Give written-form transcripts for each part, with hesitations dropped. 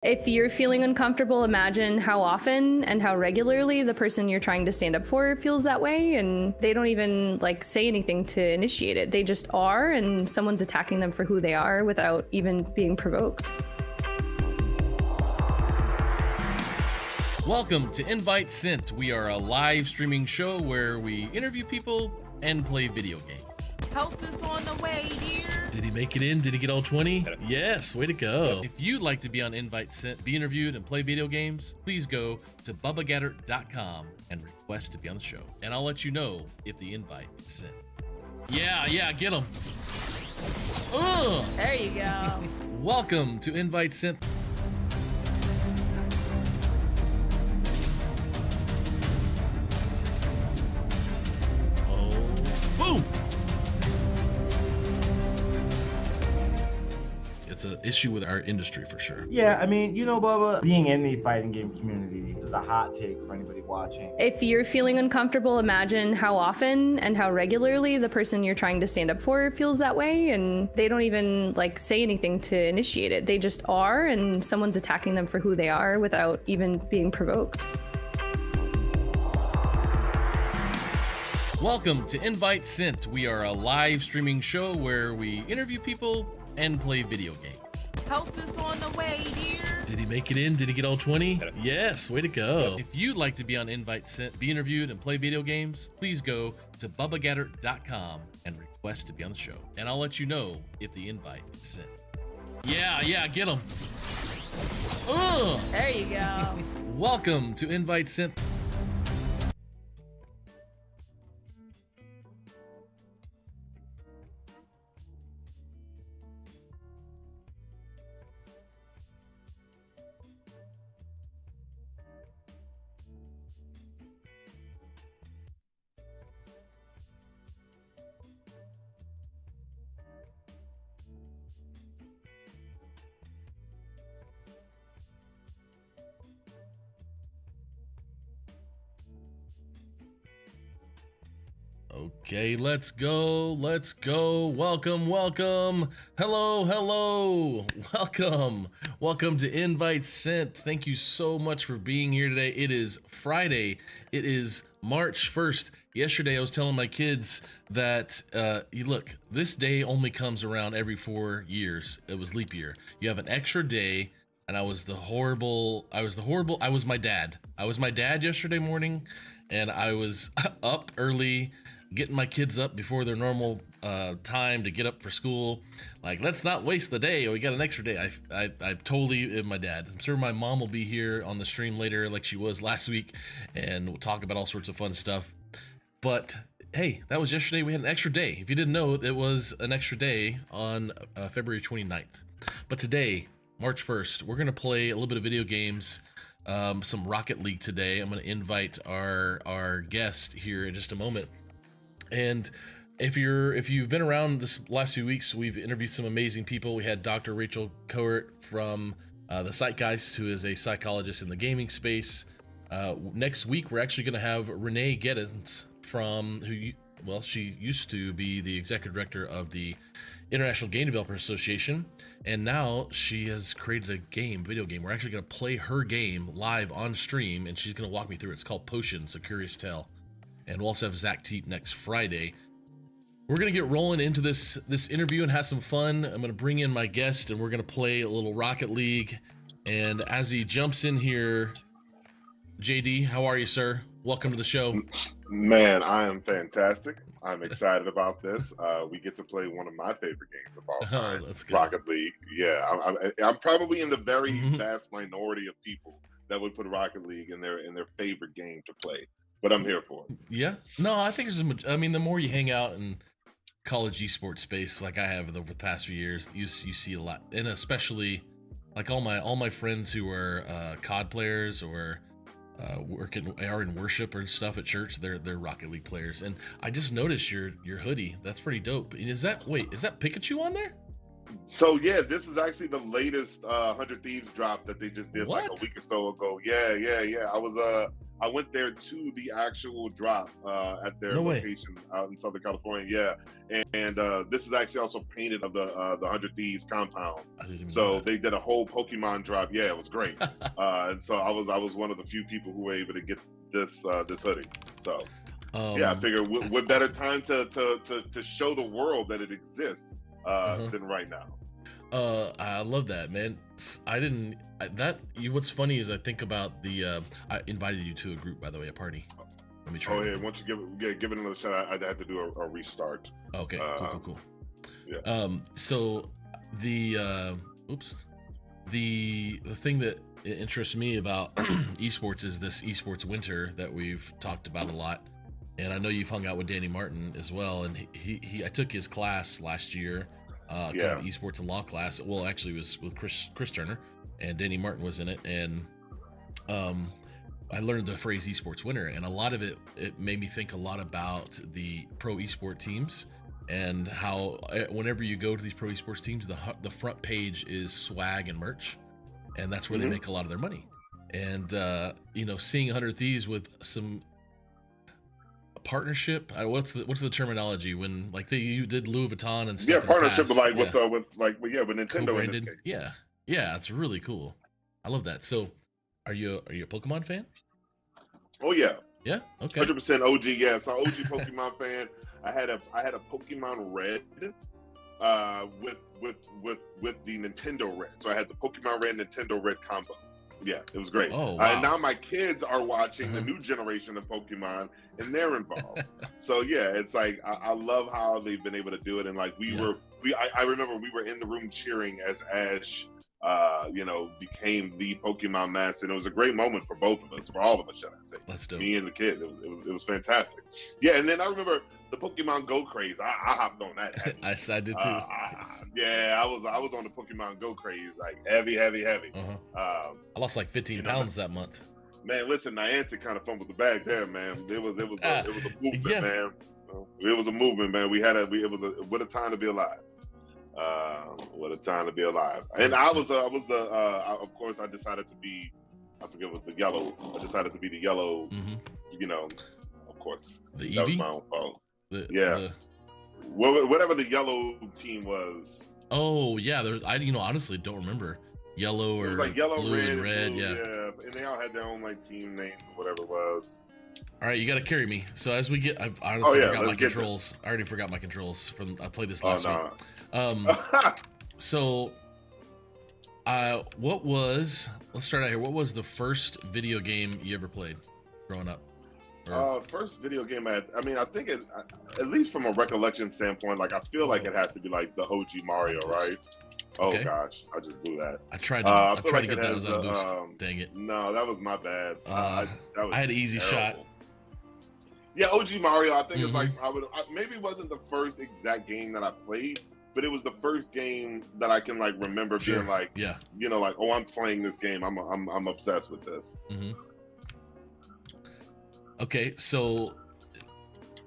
If you're feeling uncomfortable, imagine how often and how regularly the person you're trying to stand up for feels that way, and they don't even say anything to initiate it. They just are, and someone's attacking them for who they are without even being provoked. Welcome to Invite Sent. We are a live streaming show where we interview people and play video games. Help is on the way, dear. Did he make it in? Did he get all 20? Yes, way to go. If you'd like to be on Invite Sent, be interviewed, and play video games, please go to bubbagatter.com and request to be on the show. And I'll let you know if the invite is sent. Yeah, get him. There you go. Welcome to Invite Sent. Boom! It's an issue with our industry for sure. Yeah, I mean, Bubba, being in the fighting game community is a hot take for anybody watching. If you're feeling uncomfortable, imagine how often and how regularly the person you're trying to stand up for feels that way, and they don't even say anything to initiate it. They just are, and someone's attacking them for who they are without even being provoked. Welcome to Invite Sent. We are a live streaming show where we interview people and play video games. Help is on the way, dear. Did he make it in? Did he get all 20? Yes, way to go. If you'd like to be on Invite Sent, be interviewed, and play video games, please go to bubbagatter.com and request to be on the show. And I'll let you know if the invite is sent. Yeah, get him. There you go. Welcome to Invite Sent. Okay, let's go. Welcome. Hello. Welcome to Invite Sent. Thank you so much for being here today. It is Friday. It is March 1st. Yesterday, I was telling my kids that, look, this day only comes around every 4 years. It was leap year. You have an extra day, and I was my dad. I was my dad yesterday morning, and I was up early, getting my kids up before their normal time to get up for school. Let's not waste the day. We got an extra day. I totally am my dad. I'm sure my mom will be here on the stream later like she was last week, and we'll talk about all sorts of fun stuff. But hey, that was yesterday. We had an extra day. If you didn't know, it was an extra day on February 29th. But today, March 1st, we're going to play a little bit of video games, some Rocket League today. I'm going to invite our guest here in just a moment. And if you've been around this last few weeks, we've interviewed some amazing people. We had Dr. Rachel Cohort from the Zeitgeist, who is a psychologist in the gaming space. Next week, we're actually going to have Renee Geddens she used to be the executive director of the International Game Developers Association, and now she has created a video game. We're actually going to play her game live on stream, and she's going to walk me through it. It's called Potions, A Curious Tale. And we'll also have Zach Teep next Friday. We're going to get rolling into this interview and have some fun. I'm going to bring in my guest, and we're going to play a little Rocket League. And as he jumps in here, JD, how are you, sir? Welcome to the show. Man, I am fantastic. I'm excited about this. We get to play one of my favorite games of all time, Rocket League. Yeah, I'm probably in the very vast minority of people that would put Rocket League in their favorite game to play. But I'm here for it. Yeah. No, I think the more you hang out in college esports space, like I have over the past few years, you see a lot, and especially all my friends who are COD players or are in worship or stuff at church. They're Rocket League players, and I just noticed your hoodie. That's pretty dope. And is that Pikachu on there? So yeah, this is actually the latest 100 Thieves drop that they just did like a week or so ago. Yeah. I went there to the actual drop at their location out in Southern California. Yeah, and this is actually also painted of the 100 Thieves compound. So they did a whole Pokemon drop. Yeah, it was great. And so I was one of the few people who were able to get this this hoodie. So yeah, I figure what better time to show the world that it exists than right now. I love that, man. What's funny is I think about the I invited you to a group, by the way, a party. Let me try. Oh yeah, once you give it another shot, I'd have to do a restart. Okay, cool. Yeah. So the the thing that interests me about esports is this esports winter that we've talked about a lot, and I know you've hung out with Danny Martin as well, and I took his class last year. Kind of esports and law class. Well, actually, it was with Chris Turner, and Danny Martin was in it, and I learned the phrase esports winter, and a lot of it made me think a lot about the pro esport teams and how whenever you go to these pro esports teams, the front page is swag and merch, and that's where they make a lot of their money. And seeing 100 Thieves with some partnership, what's the terminology when like you did Louis Vuitton and stuff? Yeah, partnership with Nintendo in this case. Yeah, it's really cool. I love that. So, are you a Pokemon fan? Oh yeah, okay, 100% OG. Yeah, so OG Pokemon fan. I had a Pokemon Red with the Nintendo Red. So I had the Pokemon Red Nintendo Red combo. Yeah, it was great. Oh, wow. And now my kids are watching the new generation of Pokemon, and they're involved. So yeah, it's like I love how they've been able to do it. And like I remember we were in the room cheering as Ash, became the Pokemon master, and it was a great moment for both of us, for all of us, should I say? That's dope. Me and the kids. It was fantastic. Yeah, and then I remember the Pokemon Go craze. I hopped on that heavy. I did too. I was on the Pokemon Go craze like heavy. I lost like 15 pounds that month. Man, listen, Niantic kind of fumbled the bag there, man. It was a movement, man. It was a movement, man. What a time to be alive. What a time to be alive. And I was of course I decided to be, I forget what the yellow. I decided to be the yellow. Of course, the that Eevee? was my own fault. Whatever the yellow team was. Oh yeah, I honestly don't remember. Yellow or it was like yellow, blue, red, and red, blue, yeah. And they all had their own like team name or whatever it was. All right, you got to carry me. So as we get, I honestly forgot my controls. This. I already forgot my controls from I played this last week. So, let's start out here. What was the first video game you ever played growing up? First video game I think at least from a recollection standpoint, like I feel like it has to be like the OG Mario, right? Oh gosh, I just blew that. I tried to get that as a boost. Dang it. No, that was my bad. I had an easy shot. Yeah, OG Mario, I think it's like maybe it wasn't the first exact game that I played, but it was the first game that I can like remember being like, like, oh, I'm playing this game. I'm obsessed with this. Okay, so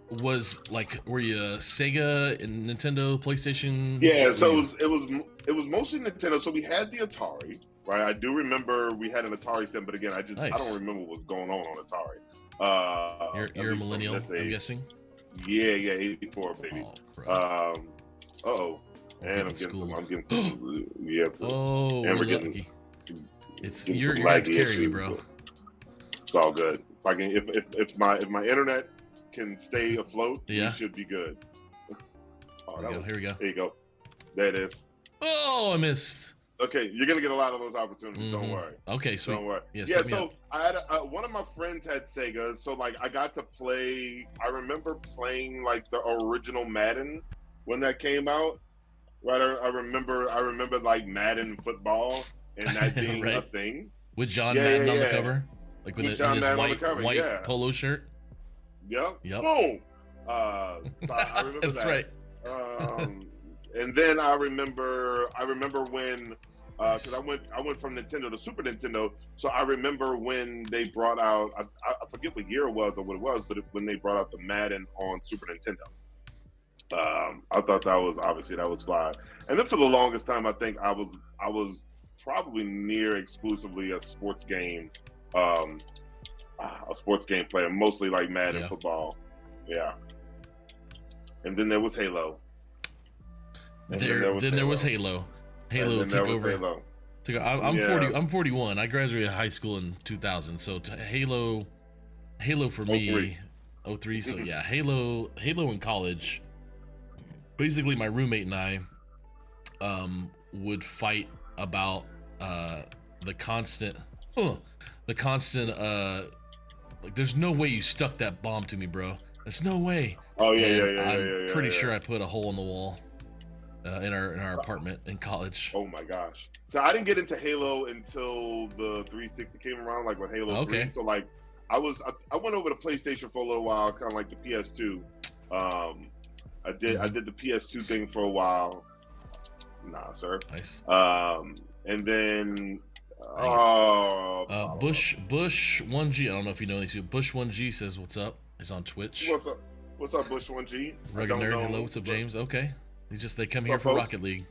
were you Sega and Nintendo, PlayStation? Yeah, so it was mostly Nintendo. So we had the Atari, right? I do remember we had an Atari system, but again, I don't remember what's going on Atari. You're a millennial, I'm guessing. Yeah, 84, baby. Oh, and I'm getting some. And we're getting. You're gonna have to carry me, bro. It's all good. If I can, if my internet can stay afloat, we should be good. Here we go. There you go. There it is. Oh, I missed. Okay, you're gonna get a lot of those opportunities. Don't worry. Okay, sweet. Don't worry. Yeah. So I had one of my friends had Sega, so like I got to play. I remember playing like the original Madden when that came out. Right. I remember like Madden football and that being a thing with John Madden on the cover, like with John his Madden white polo shirt. Yep. Boom. So I remember That's that. right. And then I remember when because I went from Nintendo to Super Nintendo, so I remember when they brought out I forget what year it was or what it was, but when they brought out the Madden on Super Nintendo. I thought that was fly. And then for the longest time, I think I was probably near exclusively a sports game player, mostly like Madden football. Yeah. And then there was Halo. And then there was Halo. Halo took over. I'm 41. I graduated high school in 2000. So Halo for me, 03. So yeah, Halo in college. Basically, my roommate and I would fight about the constant like, there's no way you stuck that bomb to me, bro. There's no way. Oh yeah, I'm pretty sure I put a hole in the wall in our apartment in college. Oh my gosh. So I didn't get into Halo until the 360 came around, like with Halo 3. So like I went over to PlayStation for a little while, kind of like the PS2. I did the PS2 thing for a while. Nah, sir. Nice. And then Bush 1G. I don't know if you know these people. Bush 1G says what's up. He's on Twitch. What's up, Bush 1G? Rugged Nerd. Hello. What's up, James? Okay. They come here for folks? Rocket League.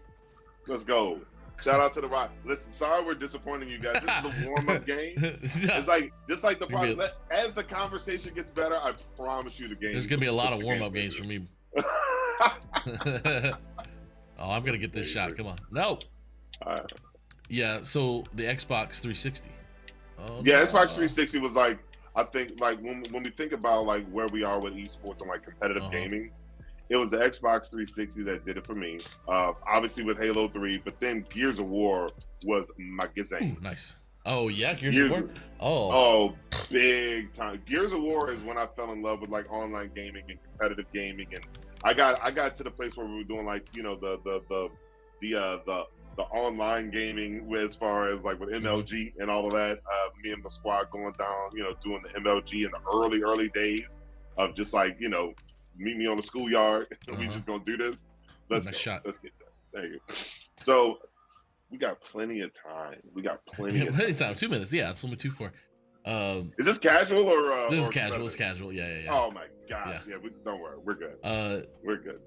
Let's go. Shout out to the Rock. Listen, sorry we're disappointing you guys. This is a warm-up game. It's like just like the problem. As the conversation gets better, I promise you the game. There's gonna be a lot of warm-up games for me. Oh, I'm gonna get this shot. Come on. No. Yeah. So the Xbox 360. Yeah, Xbox 360 was like, I think, like when we think about like where we are with esports and like competitive gaming, it was the Xbox 360 that did it for me. Obviously with Halo 3, but then Gears of War was my gizang. Nice. Oh yeah, Gears of War. Oh, big time. Gears of War is when I fell in love with like online gaming and competitive gaming, and I got to the place where we were doing like, you know, the online gaming as far as like with MLG and all of that. Me and my squad going down, you know, doing the MLG in the early days of just like, you know, meet me on the schoolyard and we just gonna do this. Let's get that. There you go. So we got plenty of time. Plenty of time. 2 minutes. Yeah, it's only 2-4. Is this casual or this is casual? It's casual. Yeah. Oh my gosh. Yeah. Don't worry. We're good. We're good.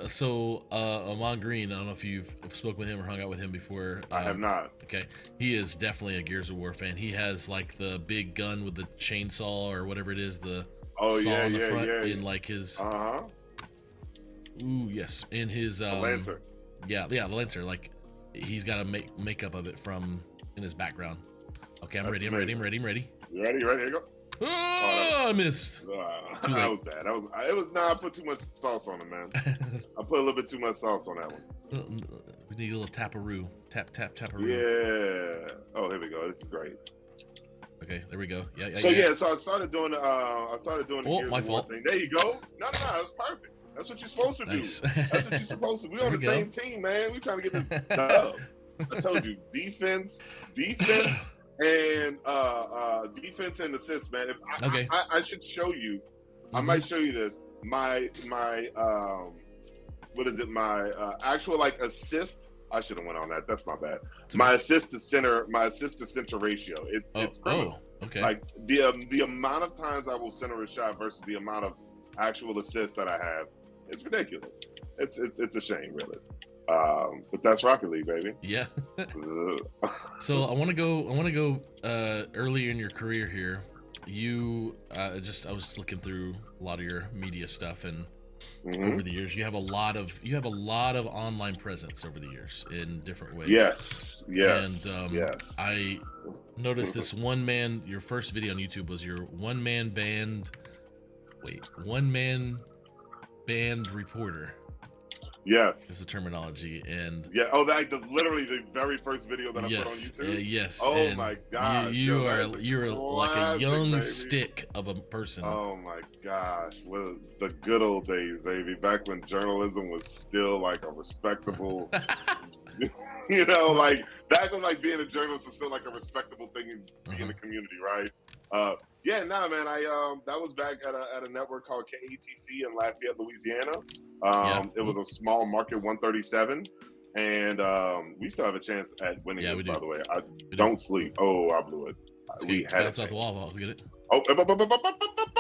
So Amon Green, I don't know if you've spoken with him or hung out with him before. I have not. Okay, he is definitely a Gears of War fan. He has like the big gun with the chainsaw or whatever it is, the saw on the front in like his. Ooh, yes, in his the Lancer. Yeah, the Lancer. Like he's got a makeup of it from in his background. Okay, I'm ready. You ready? Here you go. Oh, I missed. Too late. That was bad. I put too much sauce on it, man. I put a little bit too much sauce on that one. We need a little taparoo. Taparoo. Yeah. Oh, here we go. This is great. Okay, there we go. Yeah. So I started doing the Gears my of War fault. thing. There you go. No, that's perfect. That's what you're supposed to do. Nice. That's what you're supposed to do. We're on the same team, man. We're trying to get this dub. I told you, defense, and defense and assists, man. If I should show you, I might show you this. My what is it? My actual like assist. I should have went on that. That's my bad. My assist to center ratio. It's criminal. Okay. Like the amount of times I will center a shot versus the amount of actual assists that I have, it's ridiculous. It's a shame, really. But that's Rocket League, baby. Yeah. So I want to go early in your career here. You I was just looking through a lot of your media stuff, and over the years you have a lot of online presence over the years in different ways. Yes. And I noticed this your first video on YouTube was your one man band reporter. Yes, is the terminology. And literally the very first video that I put on YouTube. Yes. Oh and my god. You're like a young baby. stick of a person. Oh my gosh. Well, the good old days, baby. Back when journalism was still like a respectable you know, like back when like being a journalist was still like a respectable thing in the community, right? Man. That was back at a network called KATC in Lafayette, Louisiana. It was a small market 137, and we still have a chance at winning this. By the way, don't sleep. Oh, I blew it. We had it. Out the wall. I'll get it. Oh,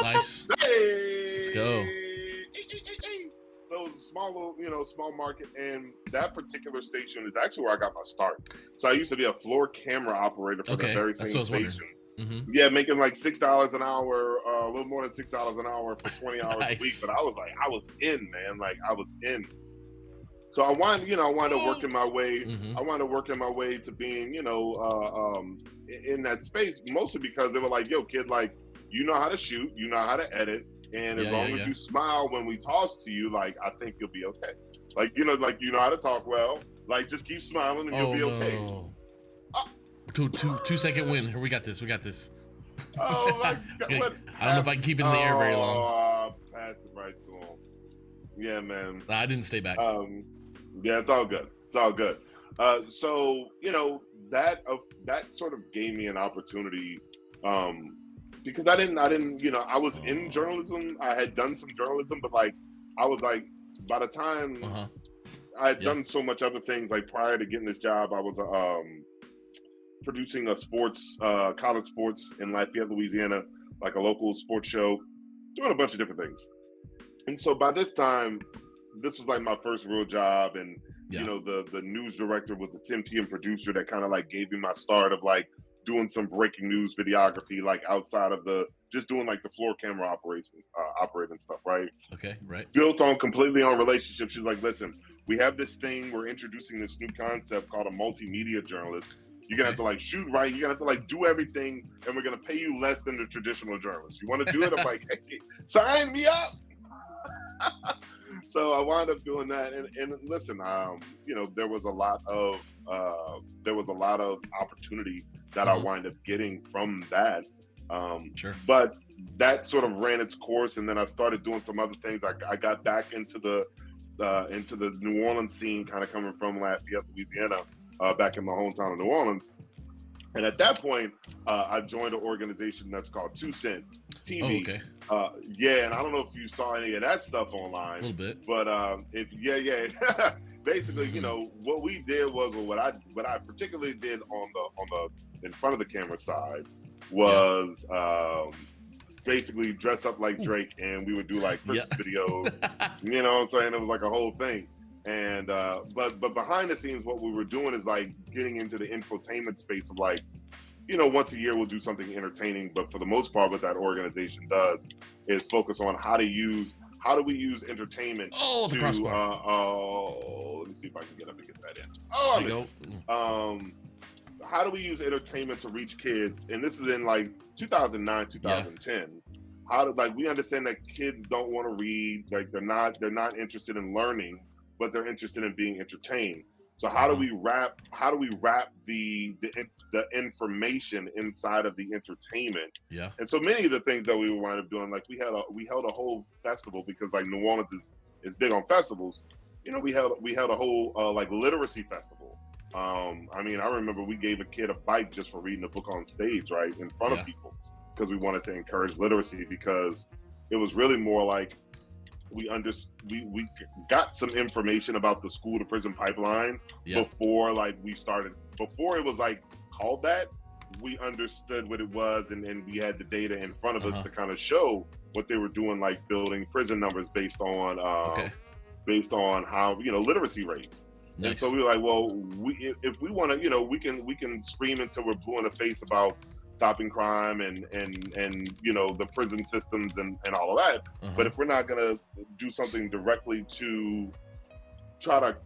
nice. Hey! Let's go. So it was a small little, small market, and that particular station is actually where I got my start. So I used to be a floor camera operator for the very same station. Yeah, making like $6 an hour, a little more than $6 an hour for 20 hours a week. But I was in, man, like I was in. So I wound up working my way. I wound up working my way to being, in that space, mostly because they were like, "Yo, kid, like you know how to shoot, you know how to edit, and as long as you smile when we toss to you, like I think you'll be okay. Like you know how to talk well. Like just keep smiling and you'll be okay." Oh. 2-second win. Here, we got this. Oh my God! I don't know if I can keep it in the air very long. Oh, pass it right to him. Yeah, man. I didn't stay back. Yeah, it's all good. It's all good. So that sort of gave me an opportunity, because I was in journalism. I had done some journalism, but like I was like, by the time I had done so much other things, like prior to getting this job, I was producing a college sports in Lafayette, Louisiana, like a local sports show, doing a bunch of different things. And so by this time, this was like my first real job, and the news director was the 10 p.m. producer that kind of like gave me my start of like doing some breaking news videography, like outside of just doing like the floor camera operating stuff, right? Okay, right. Built completely on relationships. She's like, "Listen, we have this thing, we're introducing this new concept called a multimedia journalist. You're gonna have to like shoot right, you're gonna have to like do everything, and we're gonna pay you less than the traditional journalist. You want to do it?" I'm like, "Hey, sign me up." So I wound up doing that, and listen, there was a lot of opportunity that I wind up getting from that. Sure. But that sort of ran its course, and then I started doing some other things. I got back into the New Orleans scene, kind of coming from Lafayette, Louisiana, back in my hometown of New Orleans. And at that point, I joined an organization that's called 2 Cent TV. Oh, okay. And I don't know if you saw any of that stuff online. A little bit. But basically, what we did was, what I particularly did on the in front of the camera side was basically dress up like Drake, and we would do like Christmas videos. You know what I'm saying? It was like a whole thing. And but behind the scenes, what we were doing is like getting into the infotainment space of like, once a year we'll do something entertaining, but for the most part, what that organization does is focus on how do we use entertainment the crossbar. Let me see if I can get up and get that in. There you go. How do we use entertainment to reach kids? And this is in like 2009, 2010. How we understand that kids don't want to read, like they're not interested in learning, but they're interested in being entertained. So how do we wrap the information inside of the entertainment? Yeah. And so many of the things that we would wind up doing, like we held a whole festival, because like New Orleans is big on festivals. We held a whole like literacy festival. I remember we gave a kid a bike just for reading a book on stage, right, in front of people, because we wanted to encourage literacy, because it was really more like we got some information about the school to prison pipeline before it was like called that. We understood what it was, and we had the data in front of us to kind of show what they were doing, like building prison numbers based on how literacy rates. Nice. And so we were like, well, if we want to, we can scream until we're blue in the face about stopping crime and the prison systems and all of that. But if we're not going to do something directly to try to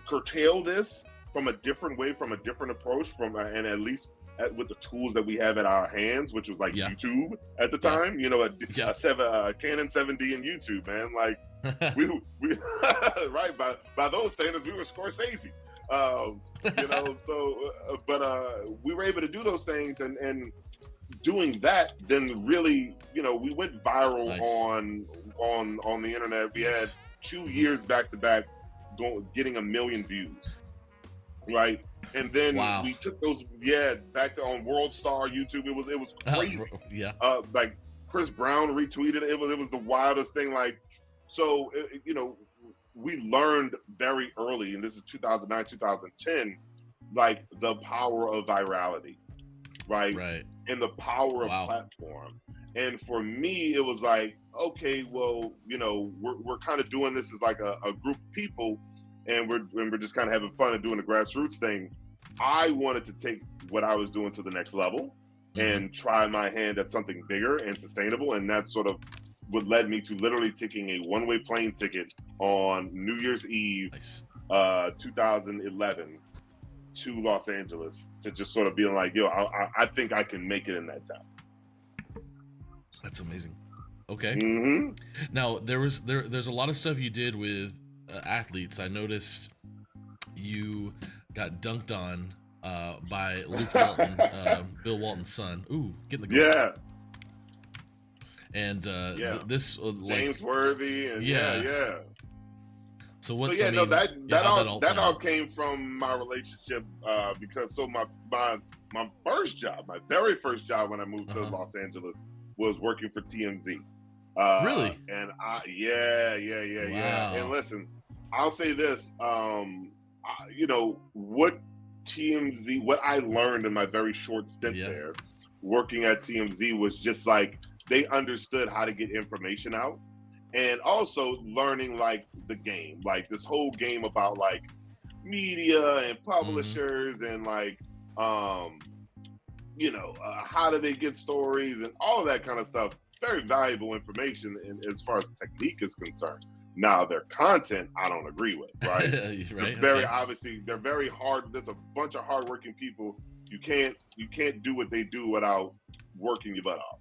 curtail this from a different way, from a different approach, and at least with the tools that we have at our hands, which was like YouTube at the time, a Canon 7D and YouTube, man, like we right, by those standards, we were Scorsese. We were able to do those things, and doing that, then really, we went viral on the internet. We had 2 years back to back getting 1 million views, right? And then we took those back on World Star YouTube. It was crazy. Like Chris Brown retweeted it. It was the wildest thing. Like, so we learned very early, and this is 2009, 2010, like the power of virality, right? And the power of platform. And for me, it was like, okay, well, you know, we're kind of doing this as like a group of people, and we're just kind of having fun and doing the grassroots thing. I wanted to take what I was doing to the next level and try my hand at something bigger and sustainable. And that's sort of what led me to literally taking a one-way plane ticket on New Year's Eve, 2011, to Los Angeles, to just sort of being like, yo, I think I can make it in that town. That's amazing. Okay. Now there's a lot of stuff you did with athletes. I noticed you got dunked on by Luke Walton, Bill Walton's son. Ooh, get in the goal. Yeah. And this James Worthy and yeah. So what? So yeah, I mean, no, that all out? came from my relationship because my first job, my very first job when I moved to Los Angeles was working for TMZ. Really? And yeah. And listen, I'll say this, you know, what I learned in my very short stint there working at TMZ was just like, they understood how to get information out, and also learning like the game, like this whole game about like media and publishers and like, you know, how do they get stories and all of that kind of stuff. Very valuable information as far as technique is concerned. Now their content, I don't agree with, right? Right. Very obviously, they're very hard. There's a bunch of hardworking people. You can't do what they do without working your butt off.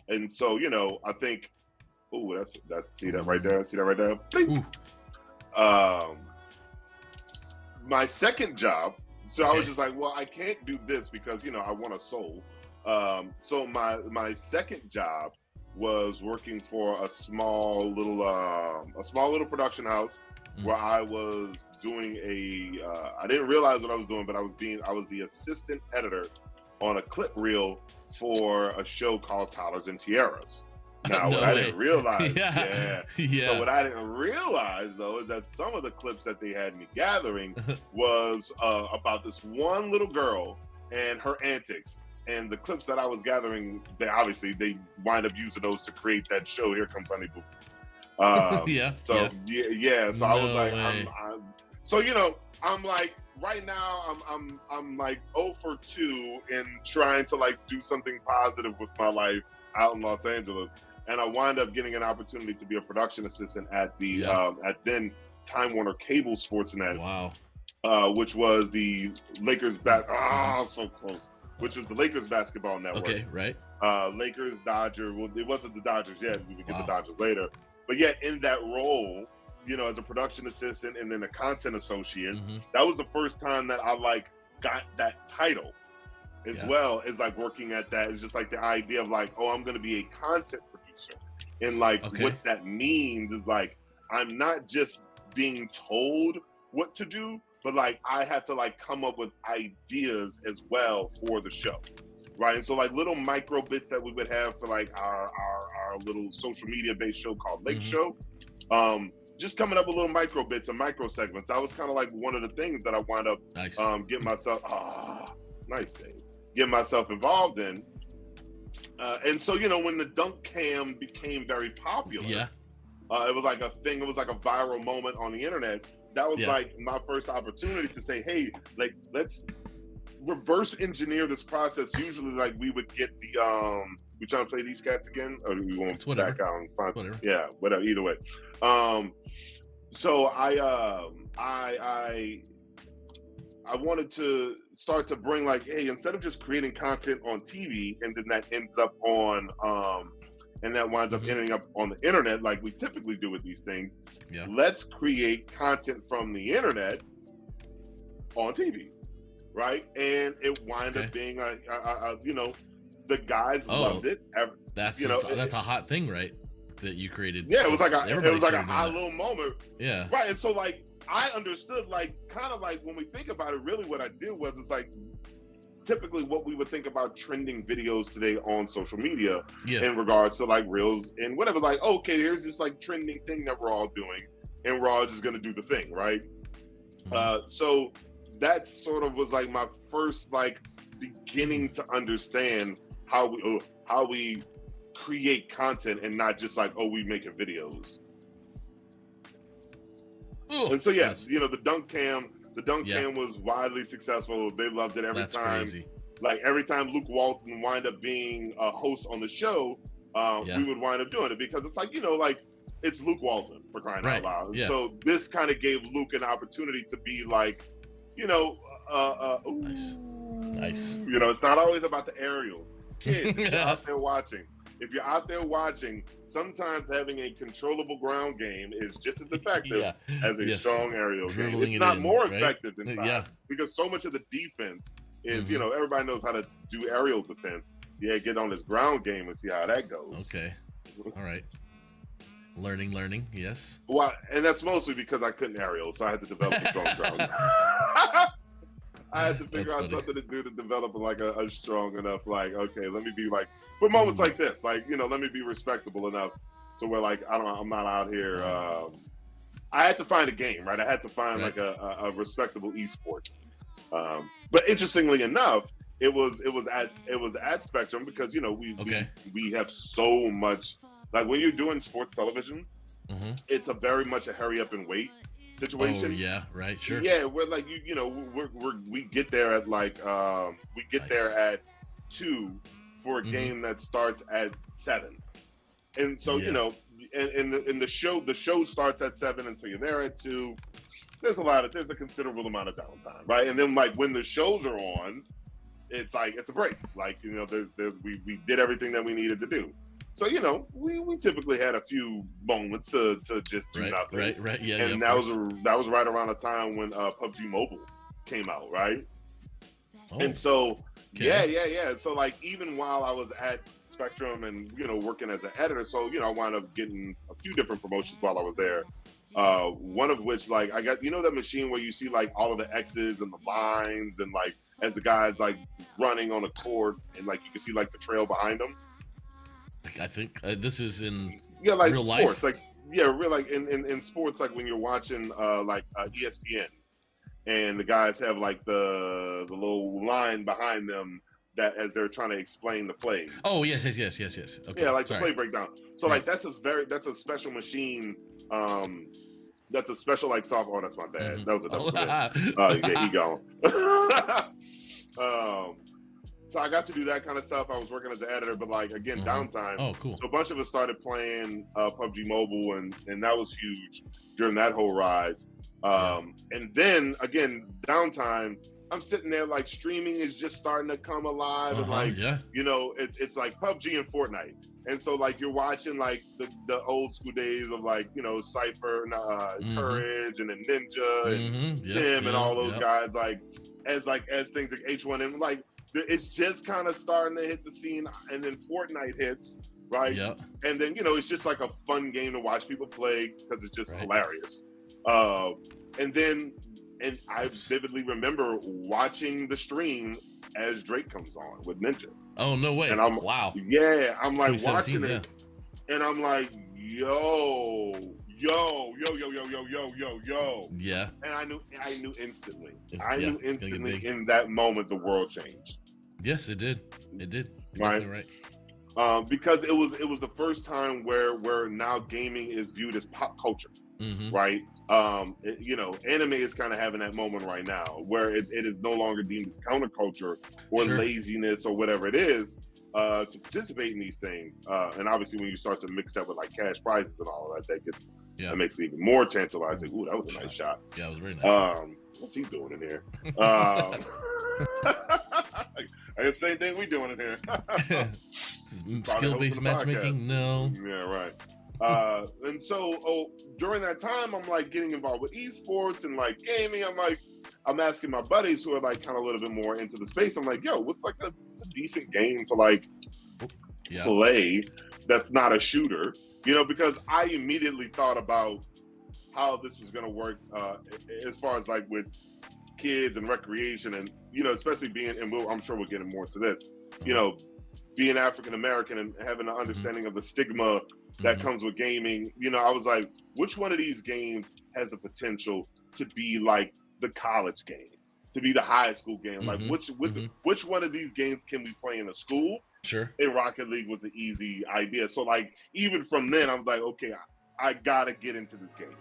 And so, you know, I think, that's see that right there? See that right there? My second job, so I was just like, well, I can't do this because, you know, I want a soul. So my second job was working for a small little production house where I was doing I didn't realize what I was doing, but I was the assistant editor on a clip reel for a show called Toddlers and Tiaras. Now, what I didn't realize, So what I didn't realize though is that some of the clips that they had me gathering was about this one little girl and her antics. And the clips that I was gathering, they wind up using those to create that show, Here Comes Honey Boo. So I was like, so you know, I'm like, right now I'm like 0 for 2 in trying to like do something positive with my life out in Los Angeles, and I wind up getting an opportunity to be a production assistant at the at then Time Warner Cable Sportsnet. Wow. Which was the Lakers so close. Which was the Lakers basketball network. Okay, right. Lakers, Dodgers. Well, it wasn't the Dodgers yet. We would get the Dodgers later. But yeah, in that role, you know, as a production assistant and then a content associate, that was the first time that I like got that title, as well as like working at that. It's just like the idea of like, oh, I'm going to be a content producer, and like what that means is like I'm not just being told what to do, but like I have to like come up with ideas as well for the show, right? And so like little micro bits that we would have for like our little social media based show called Lake Show, just coming up with little micro bits and micro segments. That was kind of like one of the things that I wound up getting myself getting myself involved in. And so, you know, when the dunk cam became very popular, it was like a thing. It was like a viral moment on the internet. That was like my first opportunity to say, hey, like, let's reverse engineer this process. Usually, like, we would get the, we trying to play these cats again? Or do we want to back out and find whatever. Yeah, whatever, either way. So I wanted to start to bring like, hey, instead of just creating content on TV and then that ends up on, and that winds up ending up on the internet like we typically do with these things. Let's create content from the internet on TV, right? And it wind up being you know, the guys loved it. That's a hot thing, right? That you created. Yeah, it was like a hot little moment. Yeah. Right. And so like I understood like kind of like when we think about it, really what I did was it's like typically what we would think about trending videos today on social media in regards to like reels and whatever, like, okay, here's this like trending thing that we're all doing and we're all just going to do the thing. Right. So that sort of was like my first like beginning to understand how we create content and not just like, oh, we making videos. Ooh, and so yeah, yes. you know, the dunk cam was widely successful. They loved it every time. Crazy. Like every time Luke Walton wind up being a host on the show, we would wind up doing it because it's like, you know, like it's Luke Walton, for crying out loud. Yeah. So this kind of gave Luke an opportunity to be like, you know, nice. You know, it's not always about the aerials. Kids, if you're out there watching, sometimes having a controllable ground game is just as effective as a strong aerial game. It's not more effective than time because so much of the defense is, you know, everybody knows how to do aerial defense. Yeah, get on this ground game and see how that goes. Okay. All right. Learning, yes. Well, and that's mostly because I couldn't aerial, so I had to develop a strong ground. I had to figure out something to do to develop like a strong enough, like, okay, let me be like, for moments like this, like, you know, let me be respectable enough to where like, I'm not out here. I had to find a game, right? I had to find like a respectable esport. But interestingly enough, it was at Spectrum because, you know, we have so much, like when you're doing sports television, it's a very much a hurry up and wait situation. Oh yeah, right, sure. Yeah, we're like, you know, we get there at like there at 2 for a game that starts at 7, and so you know, and the show starts at 7, and so you're there at 2. There's a considerable amount of downtime, right? And then like when the shows are on, it's like it's a break. Like, you know, we did everything that we needed to do. So, you know, we typically had a few moments to just do nothing. Right. Yeah. And that was right around the time when PUBG Mobile came out, right? Oh, and so yeah. So like even while I was at Spectrum and, you know, working as an editor, so, you know, I wound up getting a few different promotions while I was there. One of which, like, I got, you know, that machine where you see like all of the X's and the lines and like as the guy's like running on a court and like you can see like the trail behind them. I think this is in like real sports, life. like real like in sports, like when you're watching like ESPN, and the guys have like the little line behind them that as they're trying to explain the plays. Oh yes. Okay. Yeah, like the play breakdown. So like that's a special machine. That's a special like soft. Oh, that's my bad. That was a double. Yeah, he gone. So I got to do that kind of stuff. I was working as an editor, but like again, downtime. Oh, cool. So a bunch of us started playing PUBG Mobile, and that was huge during that whole rise. And then again, downtime. I'm sitting there like streaming is just starting to come alive, and like you know, it's like PUBG and Fortnite, and so like you're watching like the old school days of like, you know, Cypher, Courage, and then Ninja and Tim and all those guys, like as things like H1N, like it's just kind of starting to hit the scene, and then Fortnite hits, right? Yeah. And then, you know, it's just like a fun game to watch people play because it's just hilarious. And I vividly remember watching the stream as Drake comes on with Ninja. Oh, no way. And I'm like watching it, and I'm like, yo. Yeah. And I knew instantly. In that moment the world changed. Yes, it did. You're right. Because it was the first time where now gaming is viewed as pop culture, right? You know, anime is kind of having that moment right now where it is no longer deemed as counterculture or laziness or whatever it is to participate in these things. And obviously, when you start to mix that with like cash prizes and all of that, that makes it even more tantalizing. Ooh, that was a nice shot. Yeah, it was very nice. What's he doing in here? The same thing we doing in here. Skill-based matchmaking? No. Yeah, right. And so during that time, I'm like getting involved with esports and like gaming. I'm asking my buddies who are like kind of a little bit more into the space. I'm like, yo, what's like a decent game to like play that's not a shooter? You know, because I immediately thought about how this was going to work as far as like with kids and recreation, and, you know, especially being, and I'm sure we'll get more into this, you know, being African American and having an understanding of the stigma that comes with gaming. You know, I was like, which one of these games has the potential to be like the college game, to be the high school game? Like which one of these games can we play in a school? Sure. Rocket League was the easy idea. So like even from then, I'm like, okay, I gotta get into this game.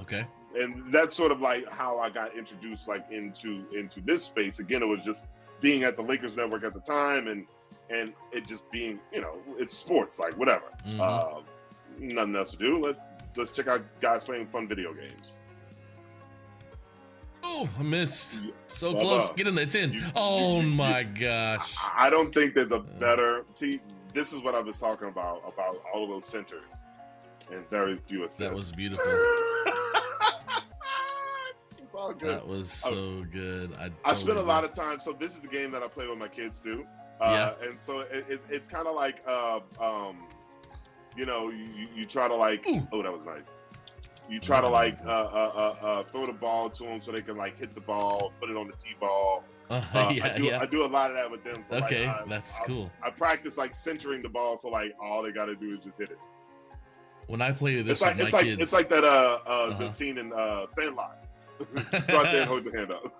Okay. And that's sort of like how I got introduced like into this space. Again, it was just being at the Lakers Network at the time, and it just being, it's sports, like whatever. Nothing else to do. Let's check out guys playing fun video games. Oh, I missed. So close. Get in there. It's in. Oh my gosh. I don't think there's a better. See, this is what I was talking about all of those centers and very few assists. That was beautiful. It's all good. That was so good. I spent a lot of time. So this is the game that I play with my kids too. And so it's kind of like, you try to like. Ooh. Oh, that was nice. You try to like throw the ball to them so they can like hit the ball, put it on the T-ball. I do a lot of that with them. So okay, like, that's cool. I practice like centering the ball, so like all they got to do is just hit it. When I play this with my kids, it's like that the scene in Sandlot. Just go out there and hold your hand up.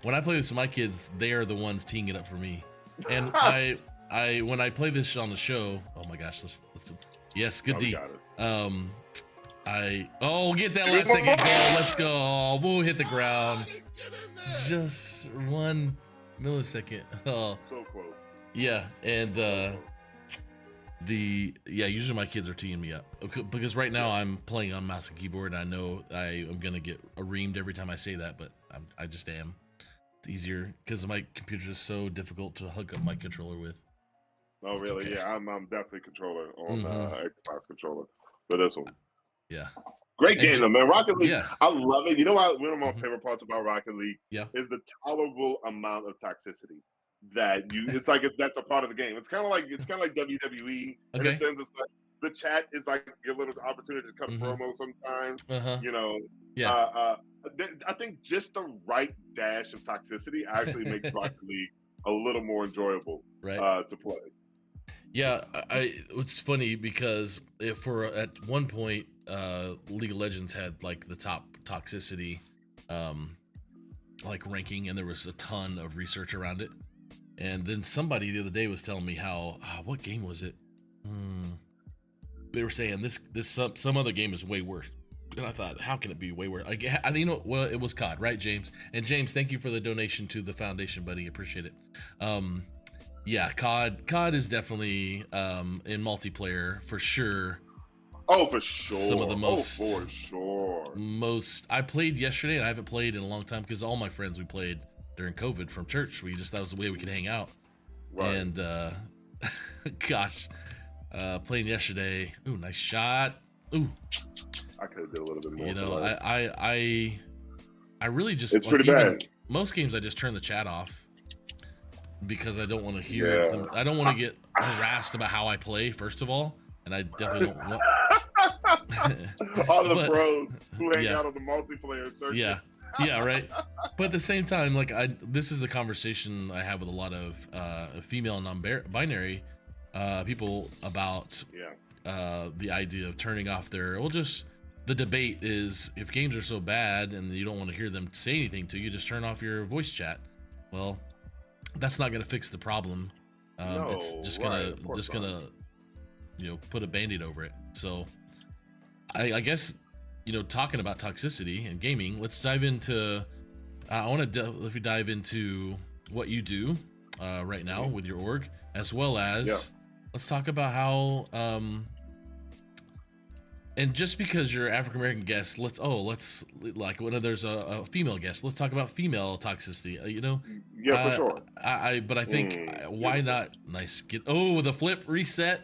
When I play this with my kids, they are the ones teeing it up for me. And I when I play this on the show, oh my gosh, let's yes, good D. Get that last second goal. Let's go. We'll hit the ground. Just 1 millisecond. Oh, so close. Yeah, and usually my kids are teeing me up because right now I'm playing on mouse and keyboard, and I know I am gonna get reamed every time I say that, but I just am. It's easier because my computer is so difficult to hook up my controller with. Oh really? Okay. Yeah, I'm definitely controller on Xbox controller for this one. Yeah. Great game though, man. Rocket League. Yeah. I love it. You know what? One of my favorite parts about Rocket League is the tolerable amount of toxicity that it's like that's a part of the game. It's kind of like WWE. In a sense, it's like the chat is like your little opportunity to cut a promo sometimes. I think just the right dash of toxicity actually makes Rocket League a little more enjoyable to play. Yeah, it's funny because at one point, League of Legends had like the top toxicity, like ranking, and there was a ton of research around it. And then somebody the other day was telling me how what game was it? They were saying this some other game is way worse. And I thought, how can it be way worse? Well, it was COD, right, James? And James, thank you for the donation to the foundation, buddy. Appreciate it. Yeah, COD is definitely in multiplayer for sure. Oh, for sure. Some of the most. Oh, for sure. I played yesterday, and I haven't played in a long time because all my friends we played during COVID from church. That was the way we could hang out. Right. And gosh, playing yesterday. Ooh, nice shot. Ooh. I could have did a little bit more. You know, I really just. It's pretty bad. Most games I just turn the chat off because I don't want to hear them. I don't want to get harassed about how I play, first of all, and I definitely don't want. All the pros who hang out on the multiplayer circuit. Yeah, right. But at the same time, like this is a conversation I have with a lot of female non-binary people about the idea of turning off their. The debate is if games are so bad and you don't want to hear them say anything to you, just turn off your voice chat. Well, that's not going to fix the problem. It's just gonna put a band-aid over it. So I guess talking about toxicity and gaming, let's dive into I want to if we dive into what you do right now with your org, as well as let's talk about how and just because you're African American guest, let's like when there's a female guest, let's talk about female toxicity. For sure. But I think why not? Nice the flip reset.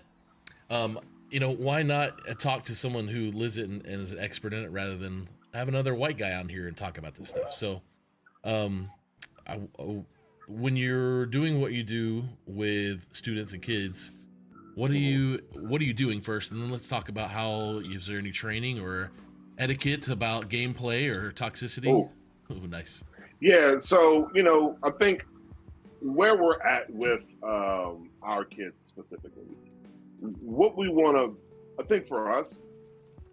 Why not talk to someone who lives it and is an expert in it rather than have another white guy on here and talk about this stuff. So, when you're doing what you do with students and kids, what are you doing first? And then let's talk about is there any training or etiquette about gameplay or toxicity? Oh, nice. Yeah. So, I think where we're at with our kids specifically, what we want to, I think for us,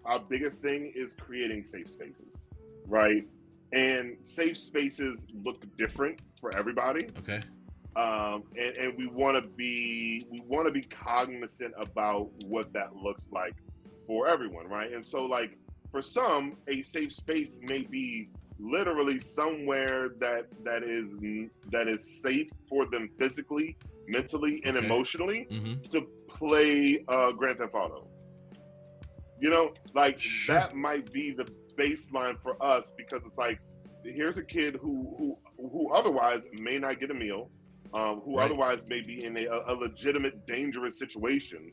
our biggest thing is creating safe spaces, right? And safe spaces look different for everybody. Okay. and we want to be cognizant about what that looks like for everyone, right? And so, like, for some, a safe space may be literally somewhere that is safe for them physically, mentally, and emotionally to play Grand Theft Auto. You know, like that might be the baseline for us, because it's like, here's a kid who otherwise may not get a meal, who otherwise may be in a legitimate dangerous situation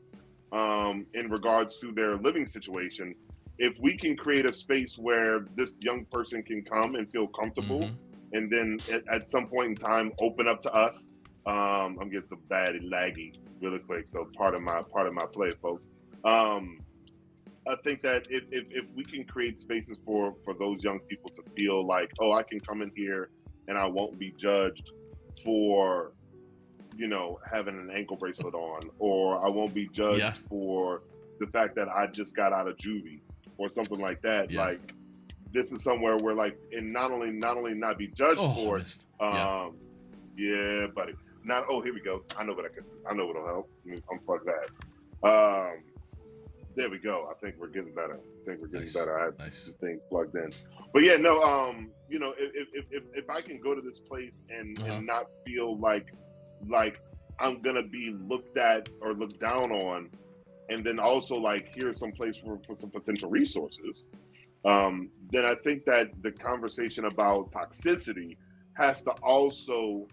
in regards to their living situation. If we can create a space where this young person can come and feel comfortable, and then at some point in time open up to us. I'm getting some bad laggy really quick, so part of my play, folks. I think that if we can create spaces for those young people to feel like, oh, I can come in here and I won't be judged for, you know, having an ankle bracelet on, or I won't be judged for the fact that I just got out of juvie or something like that. Like, this is somewhere where, like, and not only not be judged for it. Yeah, buddy. Here we go. I know what'll help. Let me unplug that. There we go. I think we're getting better. I had some things plugged in. But yeah, no, you know, if I can go to this place and not feel like I'm gonna be looked at or looked down on, and then also like here's some place for some potential resources, then I think that the conversation about toxicity has to also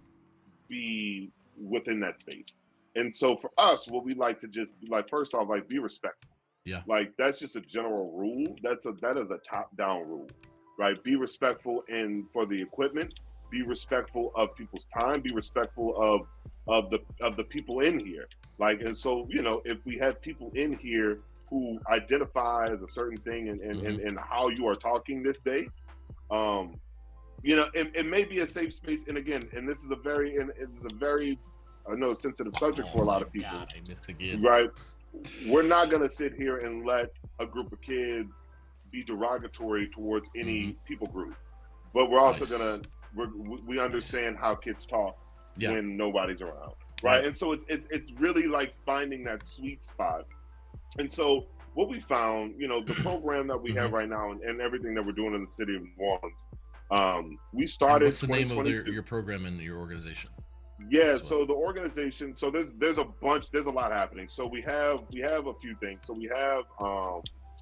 be within that space. And so for us, what we like to just like, first off, like, be respectful. Yeah. Like, that's just a general rule. That is a top-down rule, right? Be respectful for the equipment, be respectful of people's time, be respectful of the people in here. Like, and so, you know, if we have people in here who identify as a certain thing and how you are talking this day, you know, it may be a safe space. And again, and this is a very I know, sensitive subject for a lot of people. God, I missed again. Right? We're not gonna sit here and let a group of kids be derogatory towards any people group, but we're also we understand how kids talk when nobody's around, right? And so it's really like finding that sweet spot. And so what we found, you know, the program that we have right now and everything that we're doing in the city of New Orleans, we started. And what's the name of your program and your organization? Yeah, so the organization, so there's a lot happening. So we have a few things. So we have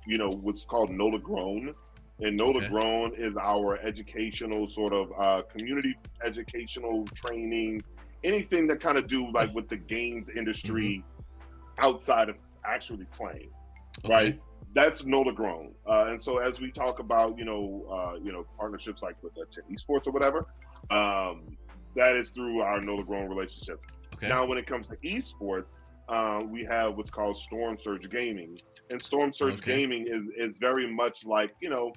you know, what's called NOLA Grown, and NOLA Grown is our educational sort of community educational training, anything that kind of do like with the games industry outside of actually playing, right? That's NOLA Grown. And so as we talk about, you know, partnerships like with esports or whatever, that is through our NOLA Grown relationship. Now, when it comes to esports, we have what's called Storm Surge Gaming, and Storm Surge Gaming is very much like, you know,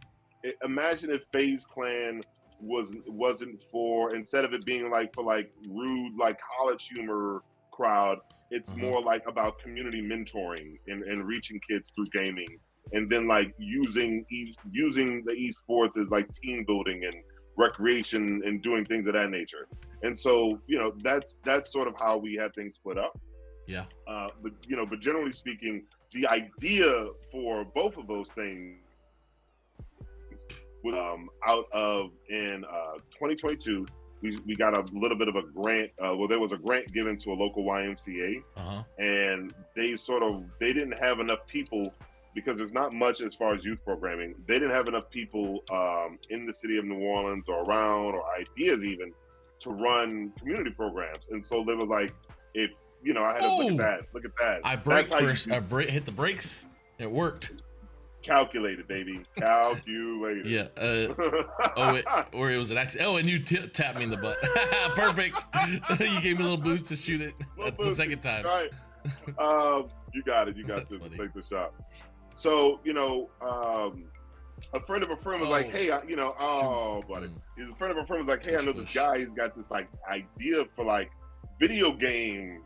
imagine if FaZe Clan wasn't for, instead of it being like for like rude like college humor crowd, it's more like about community mentoring and reaching kids through gaming, and then like using the esports as like team building and recreation and doing things of that nature. And so, you know, that's sort of how we had things split up. But generally speaking, the idea for both of those things was out of in 2022. We got a little bit of a grant. There was a grant given to a local YMCA, and they didn't have enough people, because there's not much as far as youth programming. They didn't have enough people in the city of New Orleans or around, or ideas even, to run community programs. And so they was like, if, you know, I had to look at that. I braked first. I hit the brakes. It worked. Calculated, baby. Calculated. Or it was an accident. Oh, and you tapped me in the butt. Perfect. You gave me a little boost to shoot it. That's the second time. Right. You got it. You got to take the shot. So, you know, a friend of a friend was like, hey, buddy. A friend of a friend was like, hey, I know this guy. He's got this like idea for like video game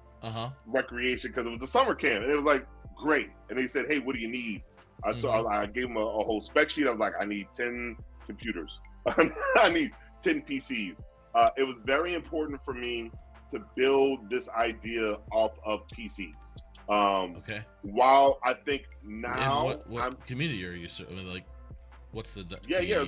recreation, because it was a summer camp, and it was like, great. And they said, hey, what do you need? I gave him a whole spec sheet. I was like, I need 10 computers. I need 10 PCs. It was very important for me to build this idea off of PCs. Okay. While I think now, And what community are you? I mean, like, what's the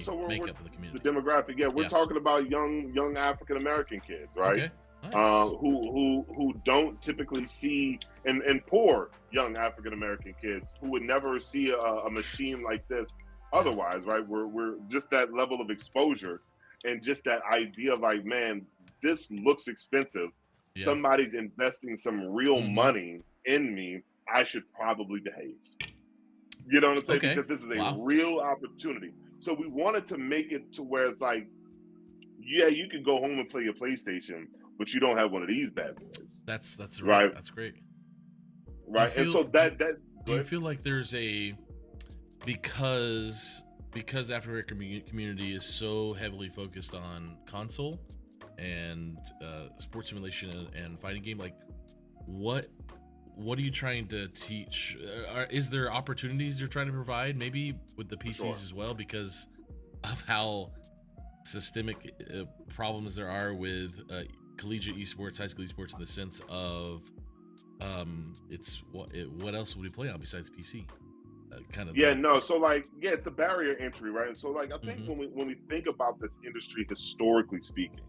So we're makeup of the community? The demographic. Yeah, we're talking about young African American kids, right? Okay. Nice. Who don't typically see, and poor young African American kids who would never see a machine like this otherwise, right? We're just that level of exposure and just that idea of like, man, this looks expensive. Yeah. Somebody's investing some real money in me. I should probably behave. You know what I'm saying? Okay. Because this is a real opportunity. So we wanted to make it to where it's like, yeah, you can go home and play your PlayStation, but you don't have one of these bad boys. That's right. That's great. Right. Feel, and so that do you feel like there's a because African American community is so heavily focused on console and sports simulation and fighting game, like what are you trying to teach? Is there opportunities you're trying to provide maybe with the PCs as well, because of how systemic problems there are with collegiate esports, high school esports, in the sense of what else would we play on besides PC? So like, it's a barrier entry, right? And so like, I think when we think about this industry historically speaking,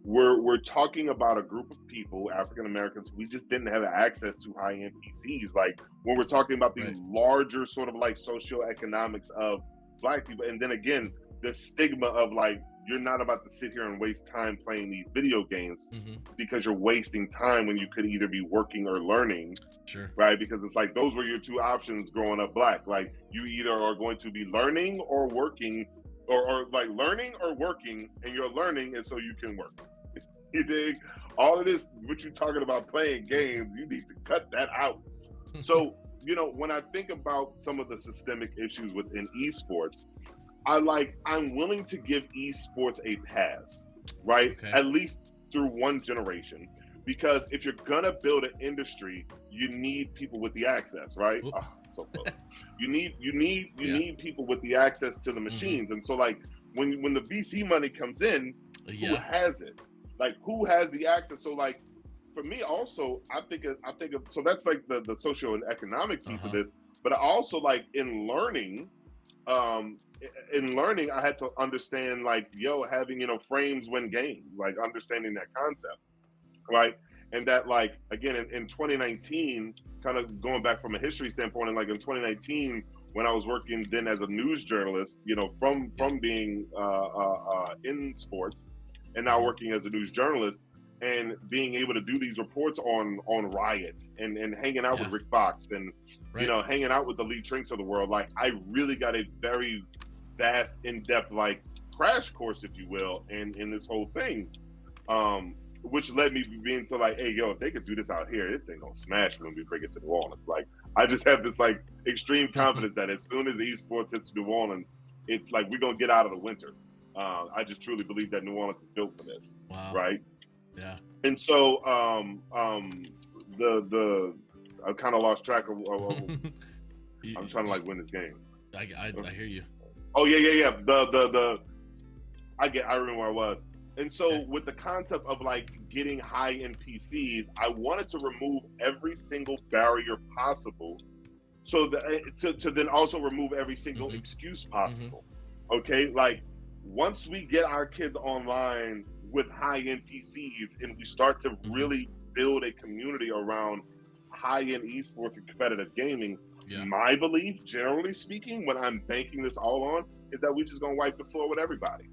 we're talking about a group of people, African Americans, we just didn't have access to high-end PCs. Like when we're talking about the larger sort of like socioeconomics of Black people, and then again, the stigma of like, you're not about to sit here and waste time playing these video games because you're wasting time when you could either be working or learning. Sure. Right? Because it's like, those were your two options growing up Black. Like you either are going to be learning or working, or like learning or working, and you're learning and so you can work. You dig? All of this, what you're talking about playing games, you need to cut that out. So, when I think about some of the systemic issues within esports, I'm willing to give esports a pass, right? Okay. At least through one generation. Because if you're gonna build an industry, you need people with the access, right? Oh, so close. You need people with the access to the machines. And so like when the VC money comes in, who has it? Like who has the access? So like for me also, I think of so that's like the social and economic piece of this, but also like in learning, I had to understand like, having, frames win games, like understanding that concept, right? And that like, again, in 2019, kind of going back from a history standpoint, and like in 2019, when I was working then as a news journalist, from being in sports and now working as a news journalist and being able to do these reports on riots and hanging out with Rick Fox and, hanging out with the Lee Trinks of the world, like I really got a very vast, in-depth, like crash course, if you will, in this whole thing, which led me being to like, hey, if they could do this out here, this thing gonna smash when we bring it to New Orleans. Like, I just have this like extreme confidence that as soon as the esports hits New Orleans, it's like we're gonna get out of the winter. I just truly believe that New Orleans is built for this, right? Yeah. And so, I kind of lost track of. I'm trying to like win this game. I hear you. Oh yeah. I remember where I was. And so with the concept of like getting high-end PCs, I wanted to remove every single barrier possible, so that to then also remove every single excuse possible. Okay, like once we get our kids online with high-end PCs and we start to really build a community around high-end esports and competitive gaming, my belief, generally speaking, when I'm banking this all on, is that we're just gonna wipe the floor with everybody.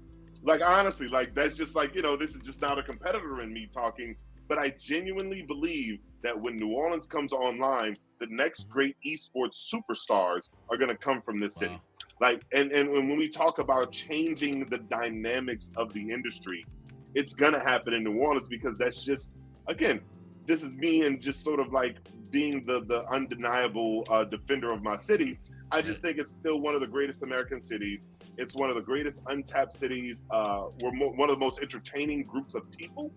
Like honestly, like that's just like, this is just not a competitor in me talking, but I genuinely believe that when New Orleans comes online, the next great esports superstars are gonna come from this city. Like, and when we talk about changing the dynamics of the industry, it's gonna happen in New Orleans, because that's just, again, this is me and just sort of like being the undeniable defender of my city. I just think it's still one of the greatest American cities. It's one of the greatest untapped cities. We're one of the most entertaining groups of people.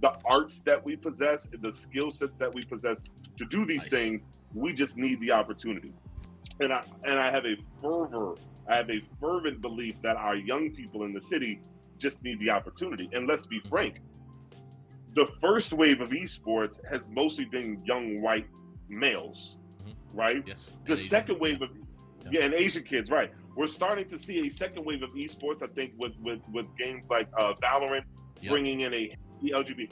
The arts that we possess, the skill sets that we possess to do these things, we just need the opportunity. And I have a fervent belief that our young people in the city just need the opportunity. And let's be frank, the first wave of esports has mostly been young white males, right? Yes. The And second Asian, wave of and Asian kids, right? We're starting to see a second wave of esports. I think with games like Valorant bringing in a LGBT.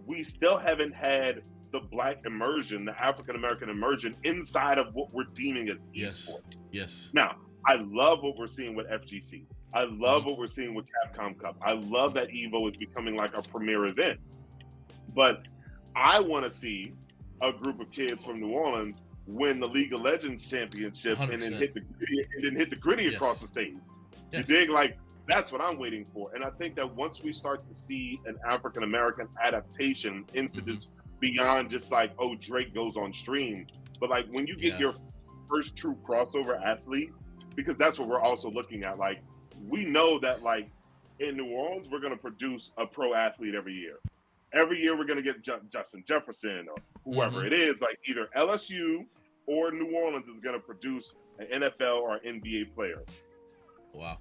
We still haven't had the Black immersion, the African American immersion inside of what we're deeming as esports. Yes. Now, I love what we're seeing with FGC. I love what we're seeing with Capcom Cup. I love that Evo is becoming like a premier event. But I want to see a group of kids from New Orleans win the League of Legends championship 100%. and then hit the gritty across the stage. Yes. You dig? Like, that's what I'm waiting for. And I think that once we start to see an African American adaptation into this beyond just like, oh, Drake goes on stream, but like when you get your first true crossover athlete, because that's what we're also looking at. Like, we know that like in New Orleans, we're going to produce a pro athlete every year. Every year we're going to get Justin Jefferson or whoever it is, like either LSU or New Orleans is going to produce an NFL or NBA player. Wow.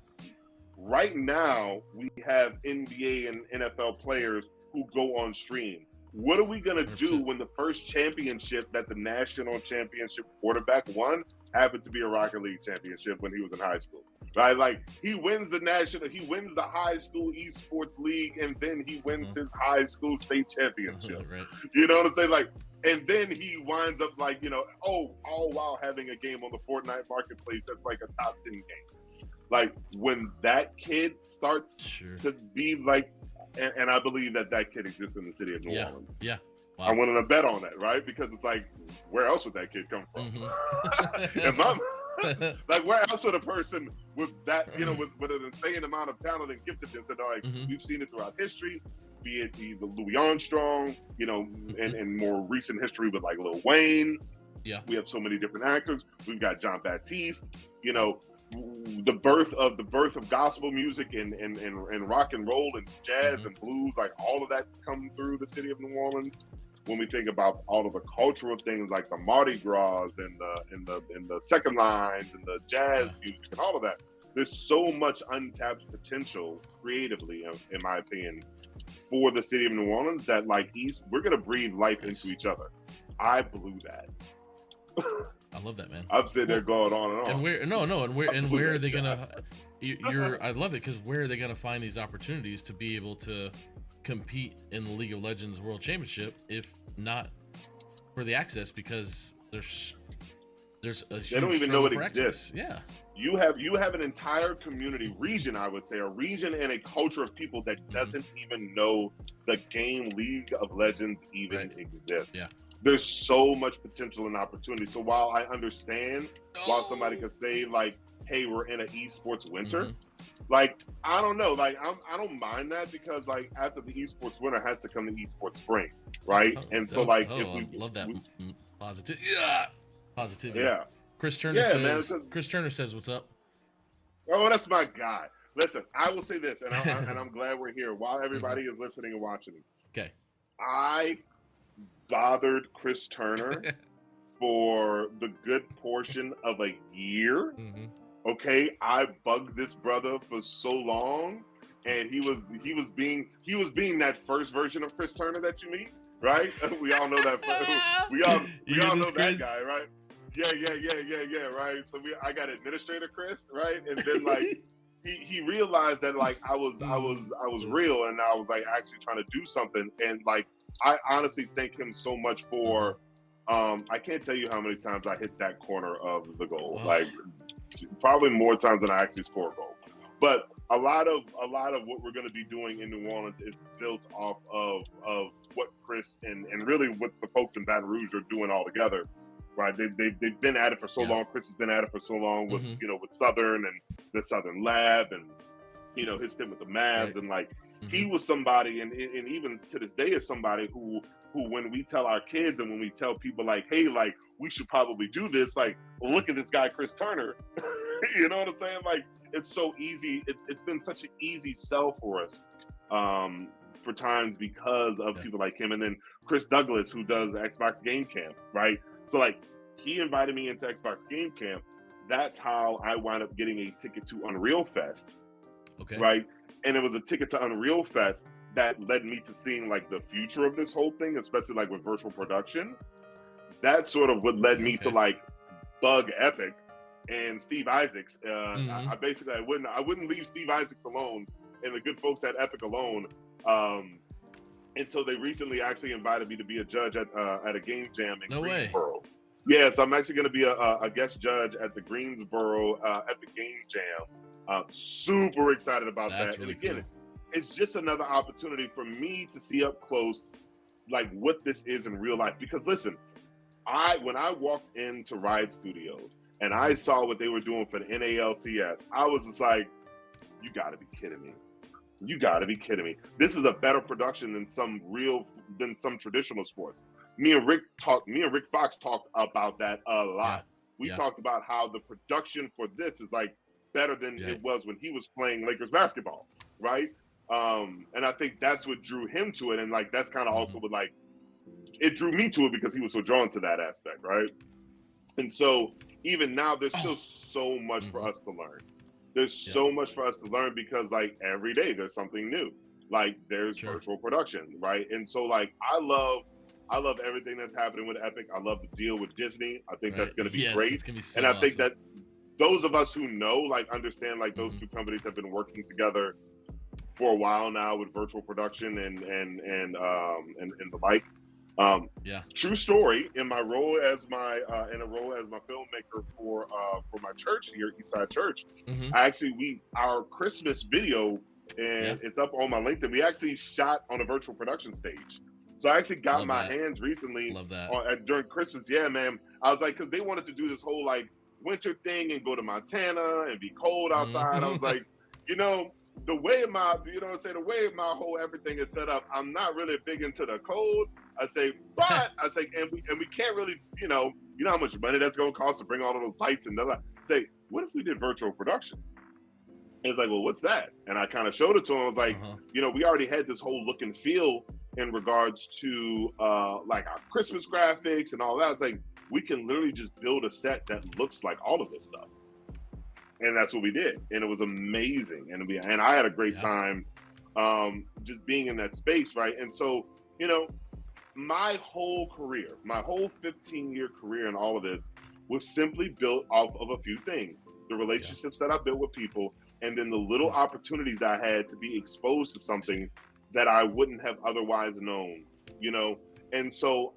Right now, we have NBA and NFL players who go on stream. What are we going to do when the first championship that the national championship quarterback won happened to be a Rocket League championship when he was in high school? Right? Like, he wins the high school esports league, and then he wins his high school state championship. Right. You know what I'm saying? Like, and then he winds up like, you know, all while having a game on the Fortnite marketplace that's like a top 10 game. Like, when that kid starts to be like, and I believe that kid exists in the city of New Orleans. Yeah. Wow. I wanted to bet on that, right? Because it's like, where else would that kid come from? Like, where else would a person with that, you know, with an insane amount of talent and giftedness, and like we've seen it throughout history, be it the Louis Armstrong, you know, and more recent history with like Lil Wayne. Yeah. We have so many different actors. We've got John Baptiste, you know, the birth of gospel music and rock and roll and jazz and blues, like all of that's come through the city of New Orleans. When we think about all of the cultural things like the Mardi Gras and the second lines and the jazz music and all of that, there's so much untapped potential creatively, in my opinion, for the city of New Orleans that like we're gonna breathe life into each other. I blew that. I love that, man. I'm sitting there going on and on. And where are they gonna? I love it, because where are they gonna find these opportunities to be able to compete in the League of Legends World Championship if not for the access? Because there's a huge, they don't even know it access. exists. Yeah, you have an entire community region, I would say, a region and a culture of people that doesn't even know the game League of Legends even exists. Yeah. There's so much potential and opportunity. So while I understand while somebody could say like, hey, we're in an esports winter, like, I don't know, like I don't mind that, because like after the esports winter has to come the esports spring, right? love that positivity. Yeah. Chris Turner says, what's up? Oh, that's my guy. Listen, I will say this, and I'm glad we're here while everybody is listening and watching. Okay. I bothered Chris Turner for the good portion of a year. Okay, I bugged this brother for so long, and he was being that first version of Chris Turner that you meet, right? We all know that. We all know that guy, right? Yeah, right. So I got Administrator Chris, right? And then like he realized that like I was real, and I was like actually trying to do something, and like I honestly thank him so much for. I can't tell you how many times I hit that corner of the goal. Like, probably more times than I actually score a goal. But a lot of what we're going to be doing in New Orleans is built off of what Chris and really what the folks in Baton Rouge are doing all together, right? They've been at it for so long. Chris has been at it for so long with with Southern and the Southern Lab, and his stint with the Mavs, and like he was somebody, and even to this day is somebody who when we tell our kids and when we tell people like, hey, like we should probably do this, like look at this guy Chris Turner. You know what I'm saying? Like, it's so easy. It's been such an easy sell for us for times because of people like him. And then Chris Douglas, who does Xbox Game Camp, right? So like he invited me into Xbox Game Camp. That's how I wound up getting a ticket to Unreal Fest. Okay. Right. And it was a ticket to Unreal Fest that led me to seeing like the future of this whole thing, especially like with virtual production. That's sort of what led me to like bug Epic and Steve Isaacs. I basically I wouldn't leave Steve Isaacs alone and the good folks at Epic alone until they recently actually invited me to be a judge at a game jam in Greensboro. Yeah, so I'm actually going to be a guest judge at the Greensboro Epic Game Jam. Super excited about that. Really and again, cool. It's just another opportunity for me to see up close like what this is in real life. Because listen, when I walked into Riot Studios and I saw what they were doing for the NALCS, I was just like, you got to be kidding me. You got to be kidding me. This is a better production than some traditional sports. Me and Rick Fox talked about that a lot. We talked about how the production for this is like better than it was when he was playing Lakers basketball, right? And I think that's what drew him to it. And like, that's kind of also what like, it drew me to it because he was so drawn to that aspect, right? And so even now, there's still so much for us to learn. There's so much for us to learn because like every day there's something new. Like there's virtual production, right? And so like I love everything that's happening with Epic. I love the deal with Disney. I think that's going to be great. It's gonna be so and I awesome. think that those of us who know, like understand, like those two companies have been working together for a while now with virtual production and the like. True story. In my role as my filmmaker for my church here, Eastside Church, our Christmas video, and it's up on my LinkedIn. We actually shot on a virtual production stage. So I actually got my hands recently during Christmas. Yeah, man. I was like, because they wanted to do this whole like winter thing and go to Montana and be cold outside. I was like, the way my whole everything is set up, I'm not really big into the cold. and we can't really, you know how much money that's gonna cost to bring all of those lights and blah. Say, what if we did virtual production? And it's like, well, what's that? And I kind of showed it to him. I was like, we already had this whole look and feel in regards to like our Christmas graphics and all that. It's like, we can literally just build a set that looks like all of this stuff. And that's what we did. And it was amazing. And I had a great time just being in that space, right? And so, my whole career, my whole 15-year career in all of this was simply built off of a few things. The relationships that I built with people, and then the little opportunities I had to be exposed to something that I wouldn't have otherwise known, And so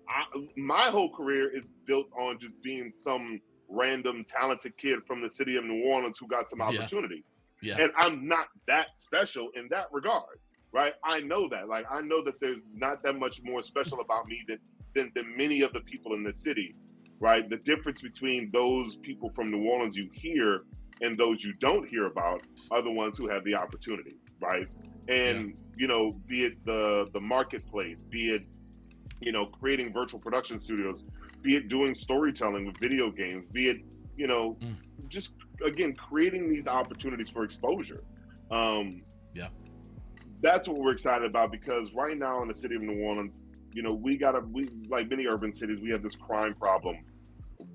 my whole career is built on just being some random talented kid from the city of New Orleans who got some opportunity. And I'm not that special in that regard, right? I know that. Like, I know that there's not that much more special about me than many of the people in the city, right? The difference between those people from New Orleans you hear and those you don't hear about are the ones who have the opportunity, right? And, be it the marketplace, be it, creating virtual production studios, be it doing storytelling with video games, be it, just, again, creating these opportunities for exposure. That's what we're excited about, because right now in the city of New Orleans, we like many urban cities, we have this crime problem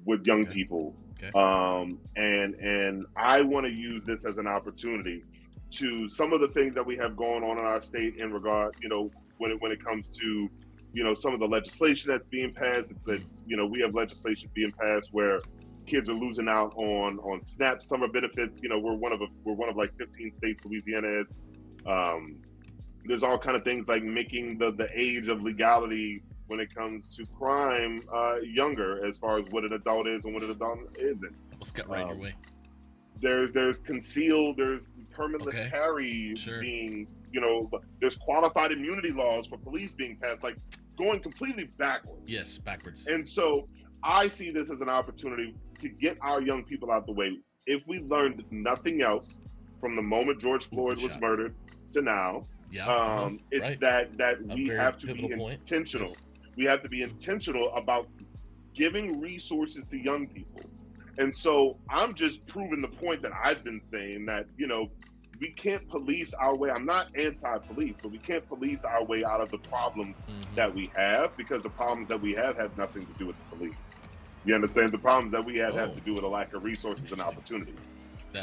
with young people. And I want to use this as an opportunity to some of the things that we have going on in our state in regard, when it comes to, some of the legislation that's being passed. It's we have legislation being passed where kids are losing out on SNAP summer benefits. We're one of like 15 states, Louisiana is. There's all kind of things like making the age of legality when it comes to crime younger, as far as what an adult is and what an adult isn't. Almost got right in your way. There's concealed, there's permitless carry being, there's qualified immunity laws for police being passed, like going completely backwards. Yes, backwards. And so I see this as an opportunity to get our young people out the way. If we learned nothing else from the moment George Floyd was murdered to now, it's that we have to be intentional. We have to be intentional about giving resources to young people. And so I'm just proving the point that I've been saying, that, we can't police our way. I'm not anti-police, but we can't police our way out of the problems that we have, because the problems that we have nothing to do with the police. You understand? The problems that we have to do with a lack of resources and opportunity. We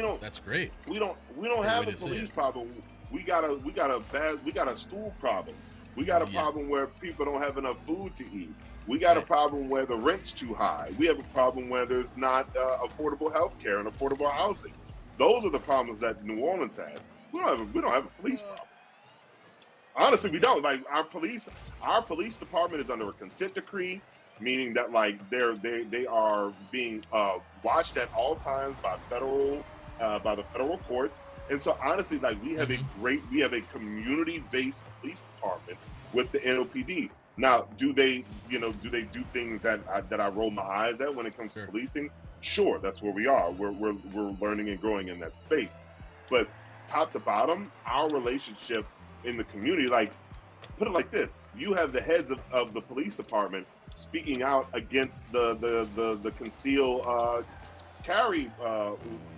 don't. That's great. We don't have a police problem. we got a stool problem. We got a problem where people don't have enough food to eat. We got a problem where the rent's too high. We have a problem where there's not affordable health care and affordable housing. Those are the problems that New Orleans has. We don't have a police problem. Honestly, we don't. Like our police department is under a consent decree, meaning that like they are being watched at all times by the federal courts. And so honestly, like we have a community-based police department with the NOPD. Now, do they do things that I roll my eyes at when it comes to policing? Sure, that's where we are. We're learning and growing in that space. But top to bottom, our relationship in the community, like put it like this: you have the heads of the police department speaking out against the conceal carry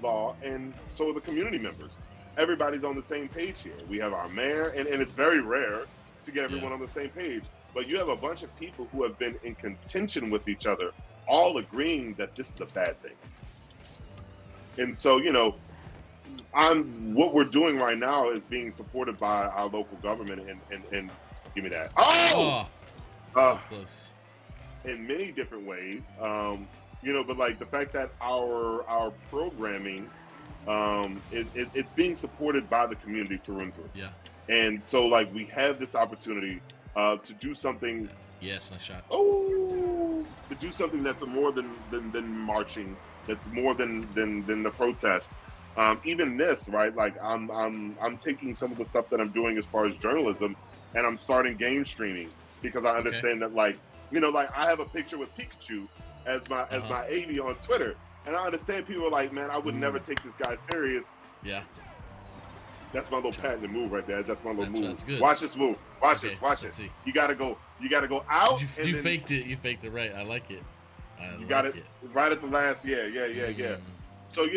law, and so are the community members. Everybody's on the same page here. We have our mayor, and it's very rare to get everyone on the same page. But you have a bunch of people who have been in contention with each other, all agreeing that this is a bad thing. And so, what we're doing right now is being supported by our local government, and give me that. So close. In many different ways, but like the fact that our programming, it's being supported by the community through and through. Yeah. And so like we have this opportunity to do something. Yes, nice shot. To do something that's more than marching, that's more than the protest. Even this, right? Like I'm taking some of the stuff that I'm doing as far as journalism, and I'm starting game streaming because I understand that like I have a picture with Pikachu as my AV on Twitter, and I understand people are like, man, I would never take this guy serious. Yeah. That's my little patented move right there. That's my little move. That's good. Watch this move. Watch it. See. You gotta go out. You faked it. You faked it right. I like it. You got it right at the last. Yeah. So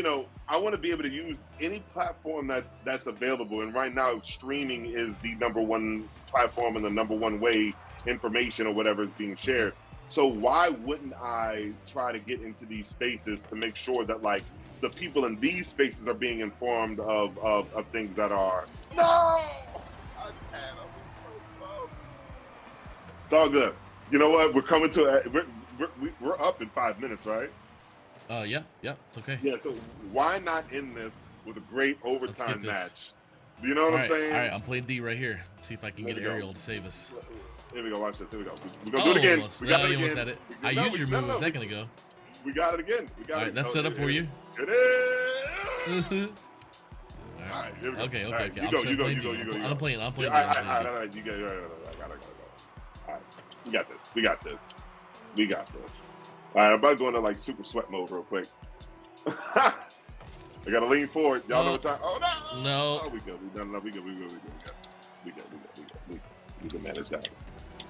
I want to be able to use any platform that's available, and right now streaming is the number one platform and the number one way information or whatever is being shared. So why wouldn't I try to get into these spaces to make sure that like the people in these spaces are being informed of things that are It's all good. You know what? We're coming to we're up in 5 minutes, right? Yeah, it's okay. Yeah, so why not end this with a great overtime match? You know what I'm saying? All right, I'm playing D right here. See if I can get Ariel to save us. Here we go. Watch this. Here we go. We're gonna do it again. We got it again. Had it. I used your move a second ago. We got it again. All right, that's set up for you. It is. All right, here we go. Okay. You go. I'm playing. All right, you go. All right, we got this. All right, I'm about to go into like super sweat mode real quick. I gotta lean forward. Y'all know what time? Oh no! No. Oh, we good. We can manage that.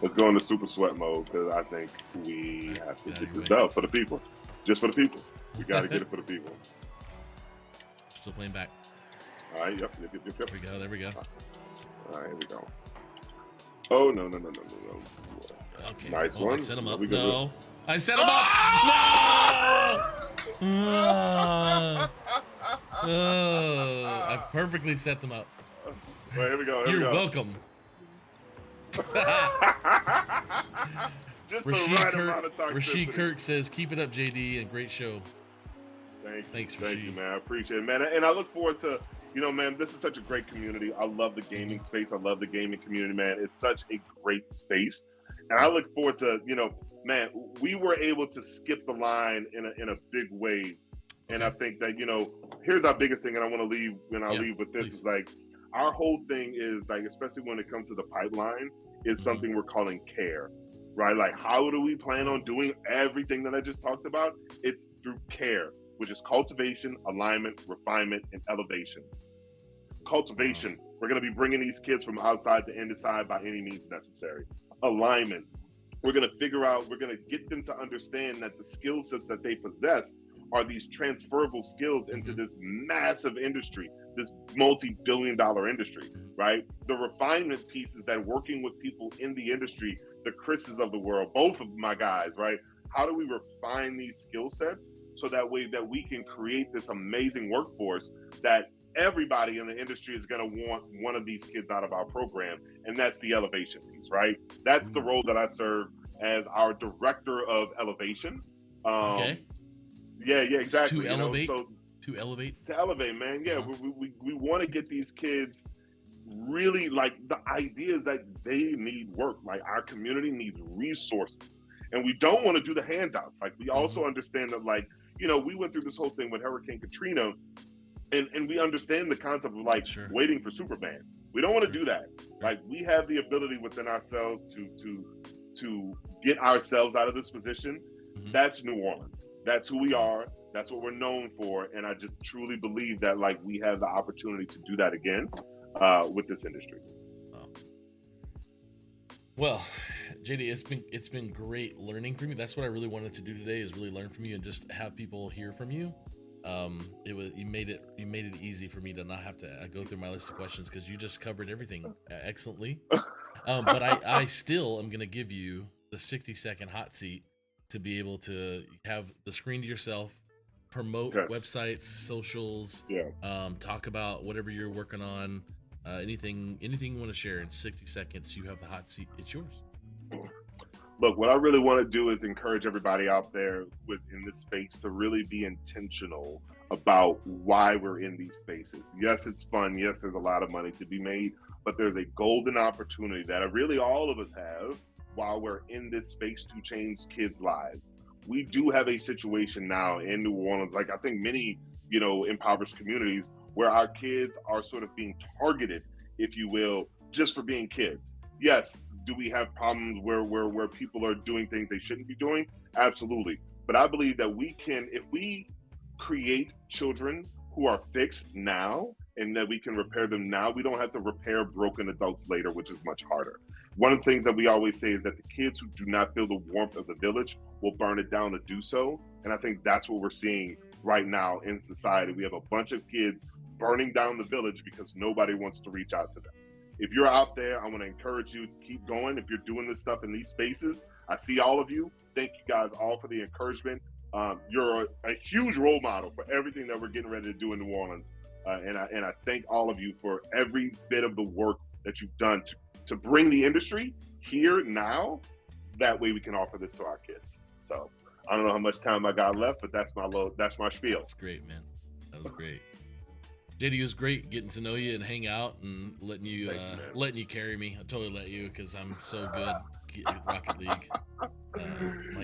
Let's go into super sweat mode because I think we have to get this done for the people. Just for the people. We gotta get it for the people. Still playing back. All right. Yep. There we go. All right. Here we go. Oh no. Okay. Nice one. I set him up. No. I set him up. No. I perfectly set them up. Well, here we go. You're welcome. Just the right amount of toxicity. Rashid Kirk says, "Keep it up, JD, and great show." Thanks, Thank you, man. I appreciate it, man. And I look forward to, man, this is such a great community. I love the gaming space. I love the gaming community, man. It's such a great space. And I look forward to, man, we were able to skip the line in a big way. And I think that, here's our biggest thing, and I want to leave leave with this, is like, our whole thing is like, especially when it comes to the pipeline, is something we're calling care, right? Like, how do we plan on doing everything that I just talked about? It's through care, which is cultivation, alignment, refinement, and elevation. Cultivation, we're going to be bringing these kids from outside to inside by any means necessary. Alignment, we're going to get them to understand that the skill sets that they possess are these transferable skills into this massive industry, this multi-billion-dollar industry, right? The refinement piece is that working with people in the industry, the Chris's of the world, both of my guys, right? How do we refine these skill sets so that way that we can create this amazing workforce that everybody in the industry is going to want one of these kids out of our program, and that's the elevation piece, right? That's the role that I serve as our director of elevation. Okay. Yeah, exactly. To elevate. To elevate, man. Yeah, we want to get these kids really, like, the idea is that they need work. Like, our community needs resources, and we don't want to do the handouts. Like, we also understand that, like, you know, we went through this whole thing with Hurricane Katrina, and we understand the concept of, like, waiting for Superman. We don't want to do that. Like, we have the ability within ourselves to get ourselves out of this position. That's New Orleans. That's who we are. That's what we're known for. And I just truly believe that, like, we have the opportunity to do that again with this industry. Well, JD, it's been great learning from you. That's what I really wanted to do today, is really learn from you and just have people hear from you. You made it easy for me to not have to go through my list of questions, because you just covered everything excellently. But I still am going to give you the 60-second hot seat to be able to have the screen to yourself, promote websites, socials, talk about whatever you're working on, anything you want to share in 60 seconds. You have the hot seat. It's yours. Look, what I really want to do is encourage everybody out there within this space to really be intentional about why we're in these spaces. Yes, it's fun. Yes, there's a lot of money to be made, but there's a golden opportunity that really all of us have while we're in this space to change kids' lives. We do have a situation now in New Orleans, like I think many, you know, impoverished communities, where our kids are sort of being targeted, if you will, just for being kids. Yes, do we have problems where people are doing things they shouldn't be doing? Absolutely. But I believe that we can, if we create children who are fixed now and that we can repair them now, we don't have to repair broken adults later, which is much harder. One of the things that we always say is that the kids who do not feel the warmth of the village will burn it down to do so. And I think that's what we're seeing right now in society. We have a bunch of kids burning down the village because nobody wants to reach out to them. If you're out there, I want to encourage you to keep going. If you're doing this stuff in these spaces, I see all of you. Thank you guys all for the encouragement. You're a huge role model for everything that we're getting ready to do in New Orleans. And I thank all of you for every bit of the work that you've done to bring the industry here now. That way we can offer this to our kids. So I don't know how much time I got left, but that's my spiel. That's great, man. That was great. JD, it was great getting to know you and hang out and letting you carry me. I totally let you because I'm so good at Rocket League.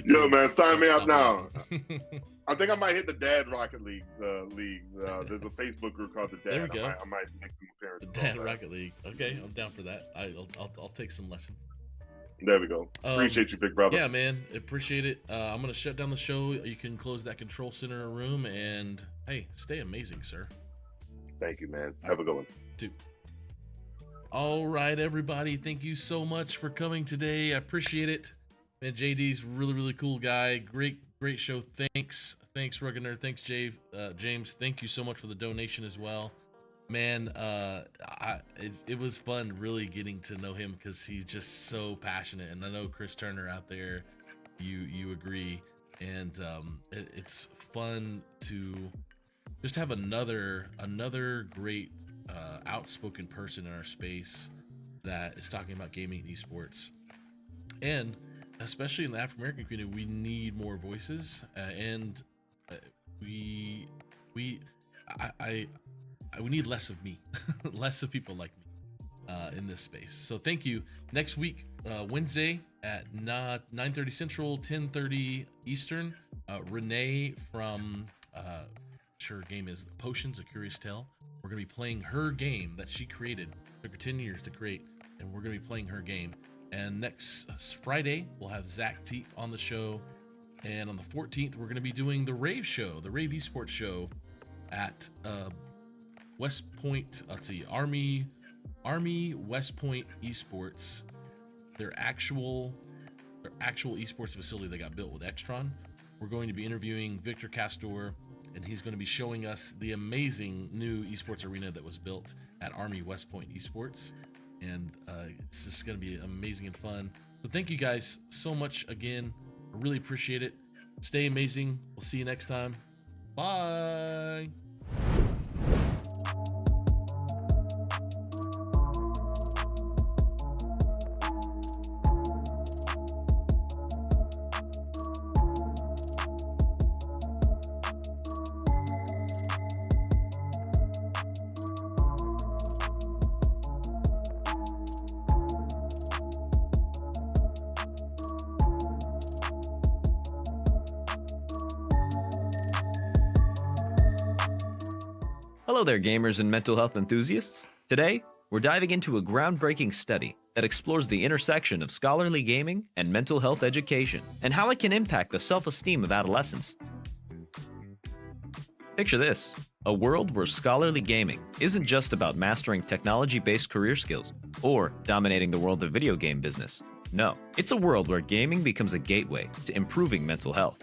Yo, man, sign me up now. I think I might hit the Dad Rocket League league. There's a Facebook group called the Dad. There we go. I might make some appearances. The Dad Rocket League. Okay, I'm down for that. I'll take some lessons. There we go. Appreciate you, big brother. Yeah, man, appreciate it. I'm gonna shut down the show. You can close that control center room, and hey, stay amazing, sir. Thank you, man. Have a good one. Too. All right, everybody. Thank you so much for coming today. I appreciate it. Man, JD's really, really cool guy. Great show. Thanks, Rugged Nerd. Thanks, James. Thank you so much for the donation as well. Man, it was fun really getting to know him because he's just so passionate. And I know Chris Turner out there, you agree. And it's fun to just have another great outspoken person in our space that is talking about gaming and esports. And especially in the African American community, we need more voices, and we need less of me, less of people like me in this space. So thank you. Next week, Wednesday at 9:30 Central, 10:30 Eastern, Renee from her game is Potions: A Curious Tale. We're gonna be playing her game that she created. It took her 10 years to create, and we're gonna be playing her game. And next Friday, we'll have Zach Teep on the show. And on the 14th, we're gonna be doing the Rave show, the Rave Esports show at West Point. Let's see, Army West Point Esports. Their actual esports facility they got built with Extron. We're going to be interviewing Victor Castor, and he's going to be showing us the amazing new esports arena that was built at Army West Point Esports. And it's just going to be amazing and fun. So thank you guys so much again. I really appreciate it. Stay amazing. We'll see you next time. Bye. Hello there, gamers and mental health enthusiasts. Today, we're diving into a groundbreaking study that explores the intersection of scholarly gaming and mental health education and how it can impact the self-esteem of adolescents. Picture this, a world where scholarly gaming isn't just about mastering technology-based career skills or dominating the world of video game business. No, it's a world where gaming becomes a gateway to improving mental health.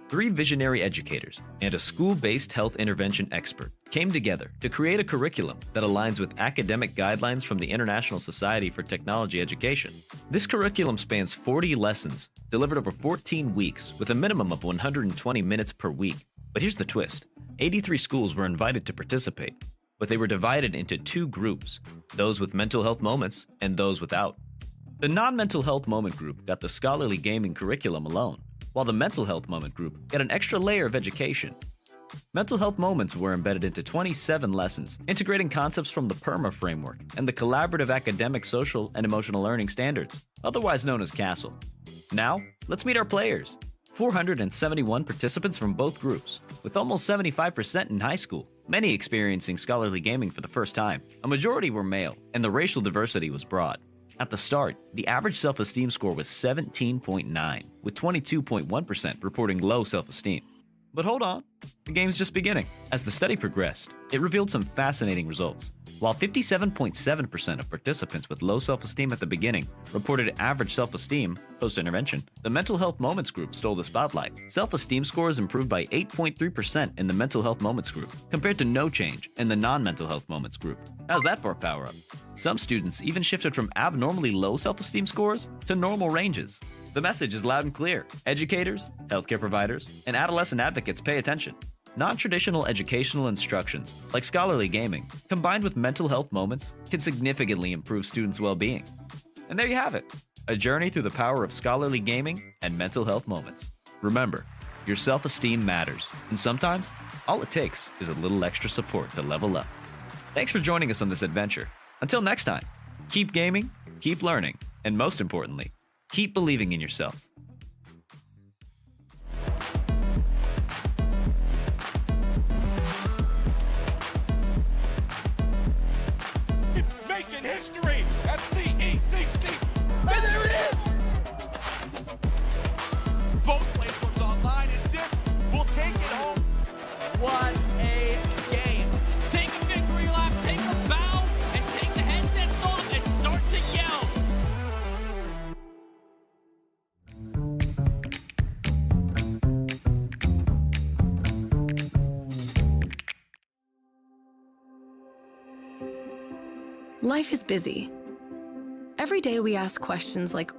3 visionary educators and a school-based health intervention expert came together to create a curriculum that aligns with academic guidelines from the International Society for Technology Education. This curriculum spans 40 lessons, delivered over 14 weeks with a minimum of 120 minutes per week. But here's the twist. 83 schools were invited to participate, but they were divided into 2 groups, those with mental health moments and those without. The non-mental health moment group got the scholarly gaming curriculum alone, while the mental health moment group got an extra layer of education. Mental health moments were embedded into 27 lessons, integrating concepts from the PERMA framework and the Collaborative Academic, Social, and Emotional Learning Standards, otherwise known as CASEL. Now, let's meet our players. 471 participants from both groups, with almost 75% in high school, many experiencing scholarly gaming for the first time. A majority were male, and the racial diversity was broad. At the start, the average self-esteem score was 17.9, with 22.1% reporting low self-esteem. But hold on, the game's just beginning. As the study progressed, it revealed some fascinating results. While 57.7% of participants with low self-esteem at the beginning reported average self-esteem post-intervention, the mental health moments group stole the spotlight. Self-esteem scores improved by 8.3% in the mental health moments group, compared to no change in the non-mental health moments group. How's that for a power-up? Some students even shifted from abnormally low self-esteem scores to normal ranges. The message is loud and clear. Educators, healthcare providers, and adolescent advocates pay attention. Non-traditional educational instructions, like scholarly gaming, combined with mental health moments, can significantly improve students' well-being. And there you have it, a journey through the power of scholarly gaming and mental health moments. Remember, your self-esteem matters, and sometimes, all it takes is a little extra support to level up. Thanks for joining us on this adventure. Until next time, keep gaming, keep learning, and most importantly, keep believing in yourself. It's making history at CECC. And there it is! Both platforms online and dip. We'll take it home. What a game. Take a victory lap, take a bow, and take the headsets off and start to yell. Life is busy. Every day we ask questions like,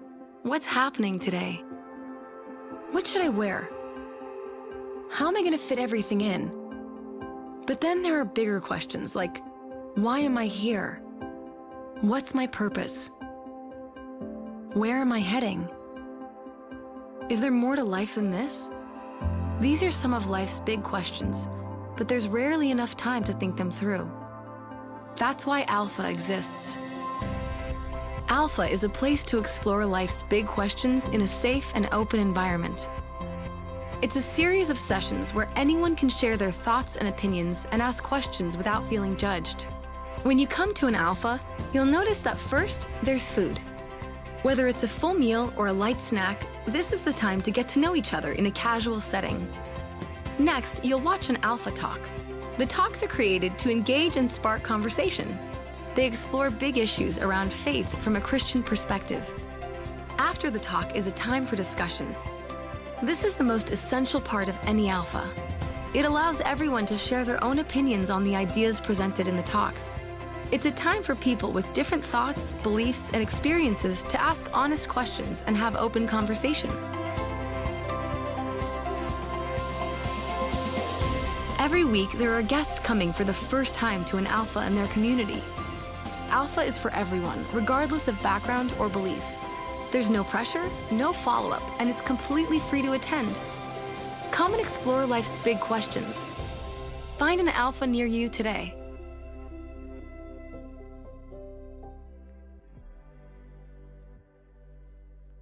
what's happening today? What should I wear? How am I going to fit everything in? But then there are bigger questions like, why am I here? What's my purpose? Where am I heading? Is there more to life than this? These are some of life's big questions, but there's rarely enough time to think them through. That's why Alpha exists. Alpha is a place to explore life's big questions in a safe and open environment. It's a series of sessions where anyone can share their thoughts and opinions and ask questions without feeling judged. When you come to an Alpha, you'll notice that first, there's food. Whether it's a full meal or a light snack, this is the time to get to know each other in a casual setting. Next, you'll watch an Alpha talk. The talks are created to engage and spark conversation. They explore big issues around faith from a Christian perspective. After the talk is a time for discussion. This is the most essential part of any Alpha. It allows everyone to share their own opinions on the ideas presented in the talks. It's a time for people with different thoughts, beliefs, and experiences to ask honest questions and have open conversation. Every week, there are guests coming for the first time to an Alpha in their community. Alpha is for everyone, regardless of background or beliefs. There's no pressure, no follow-up, and it's completely free to attend. Come and explore life's big questions. Find an Alpha near you today.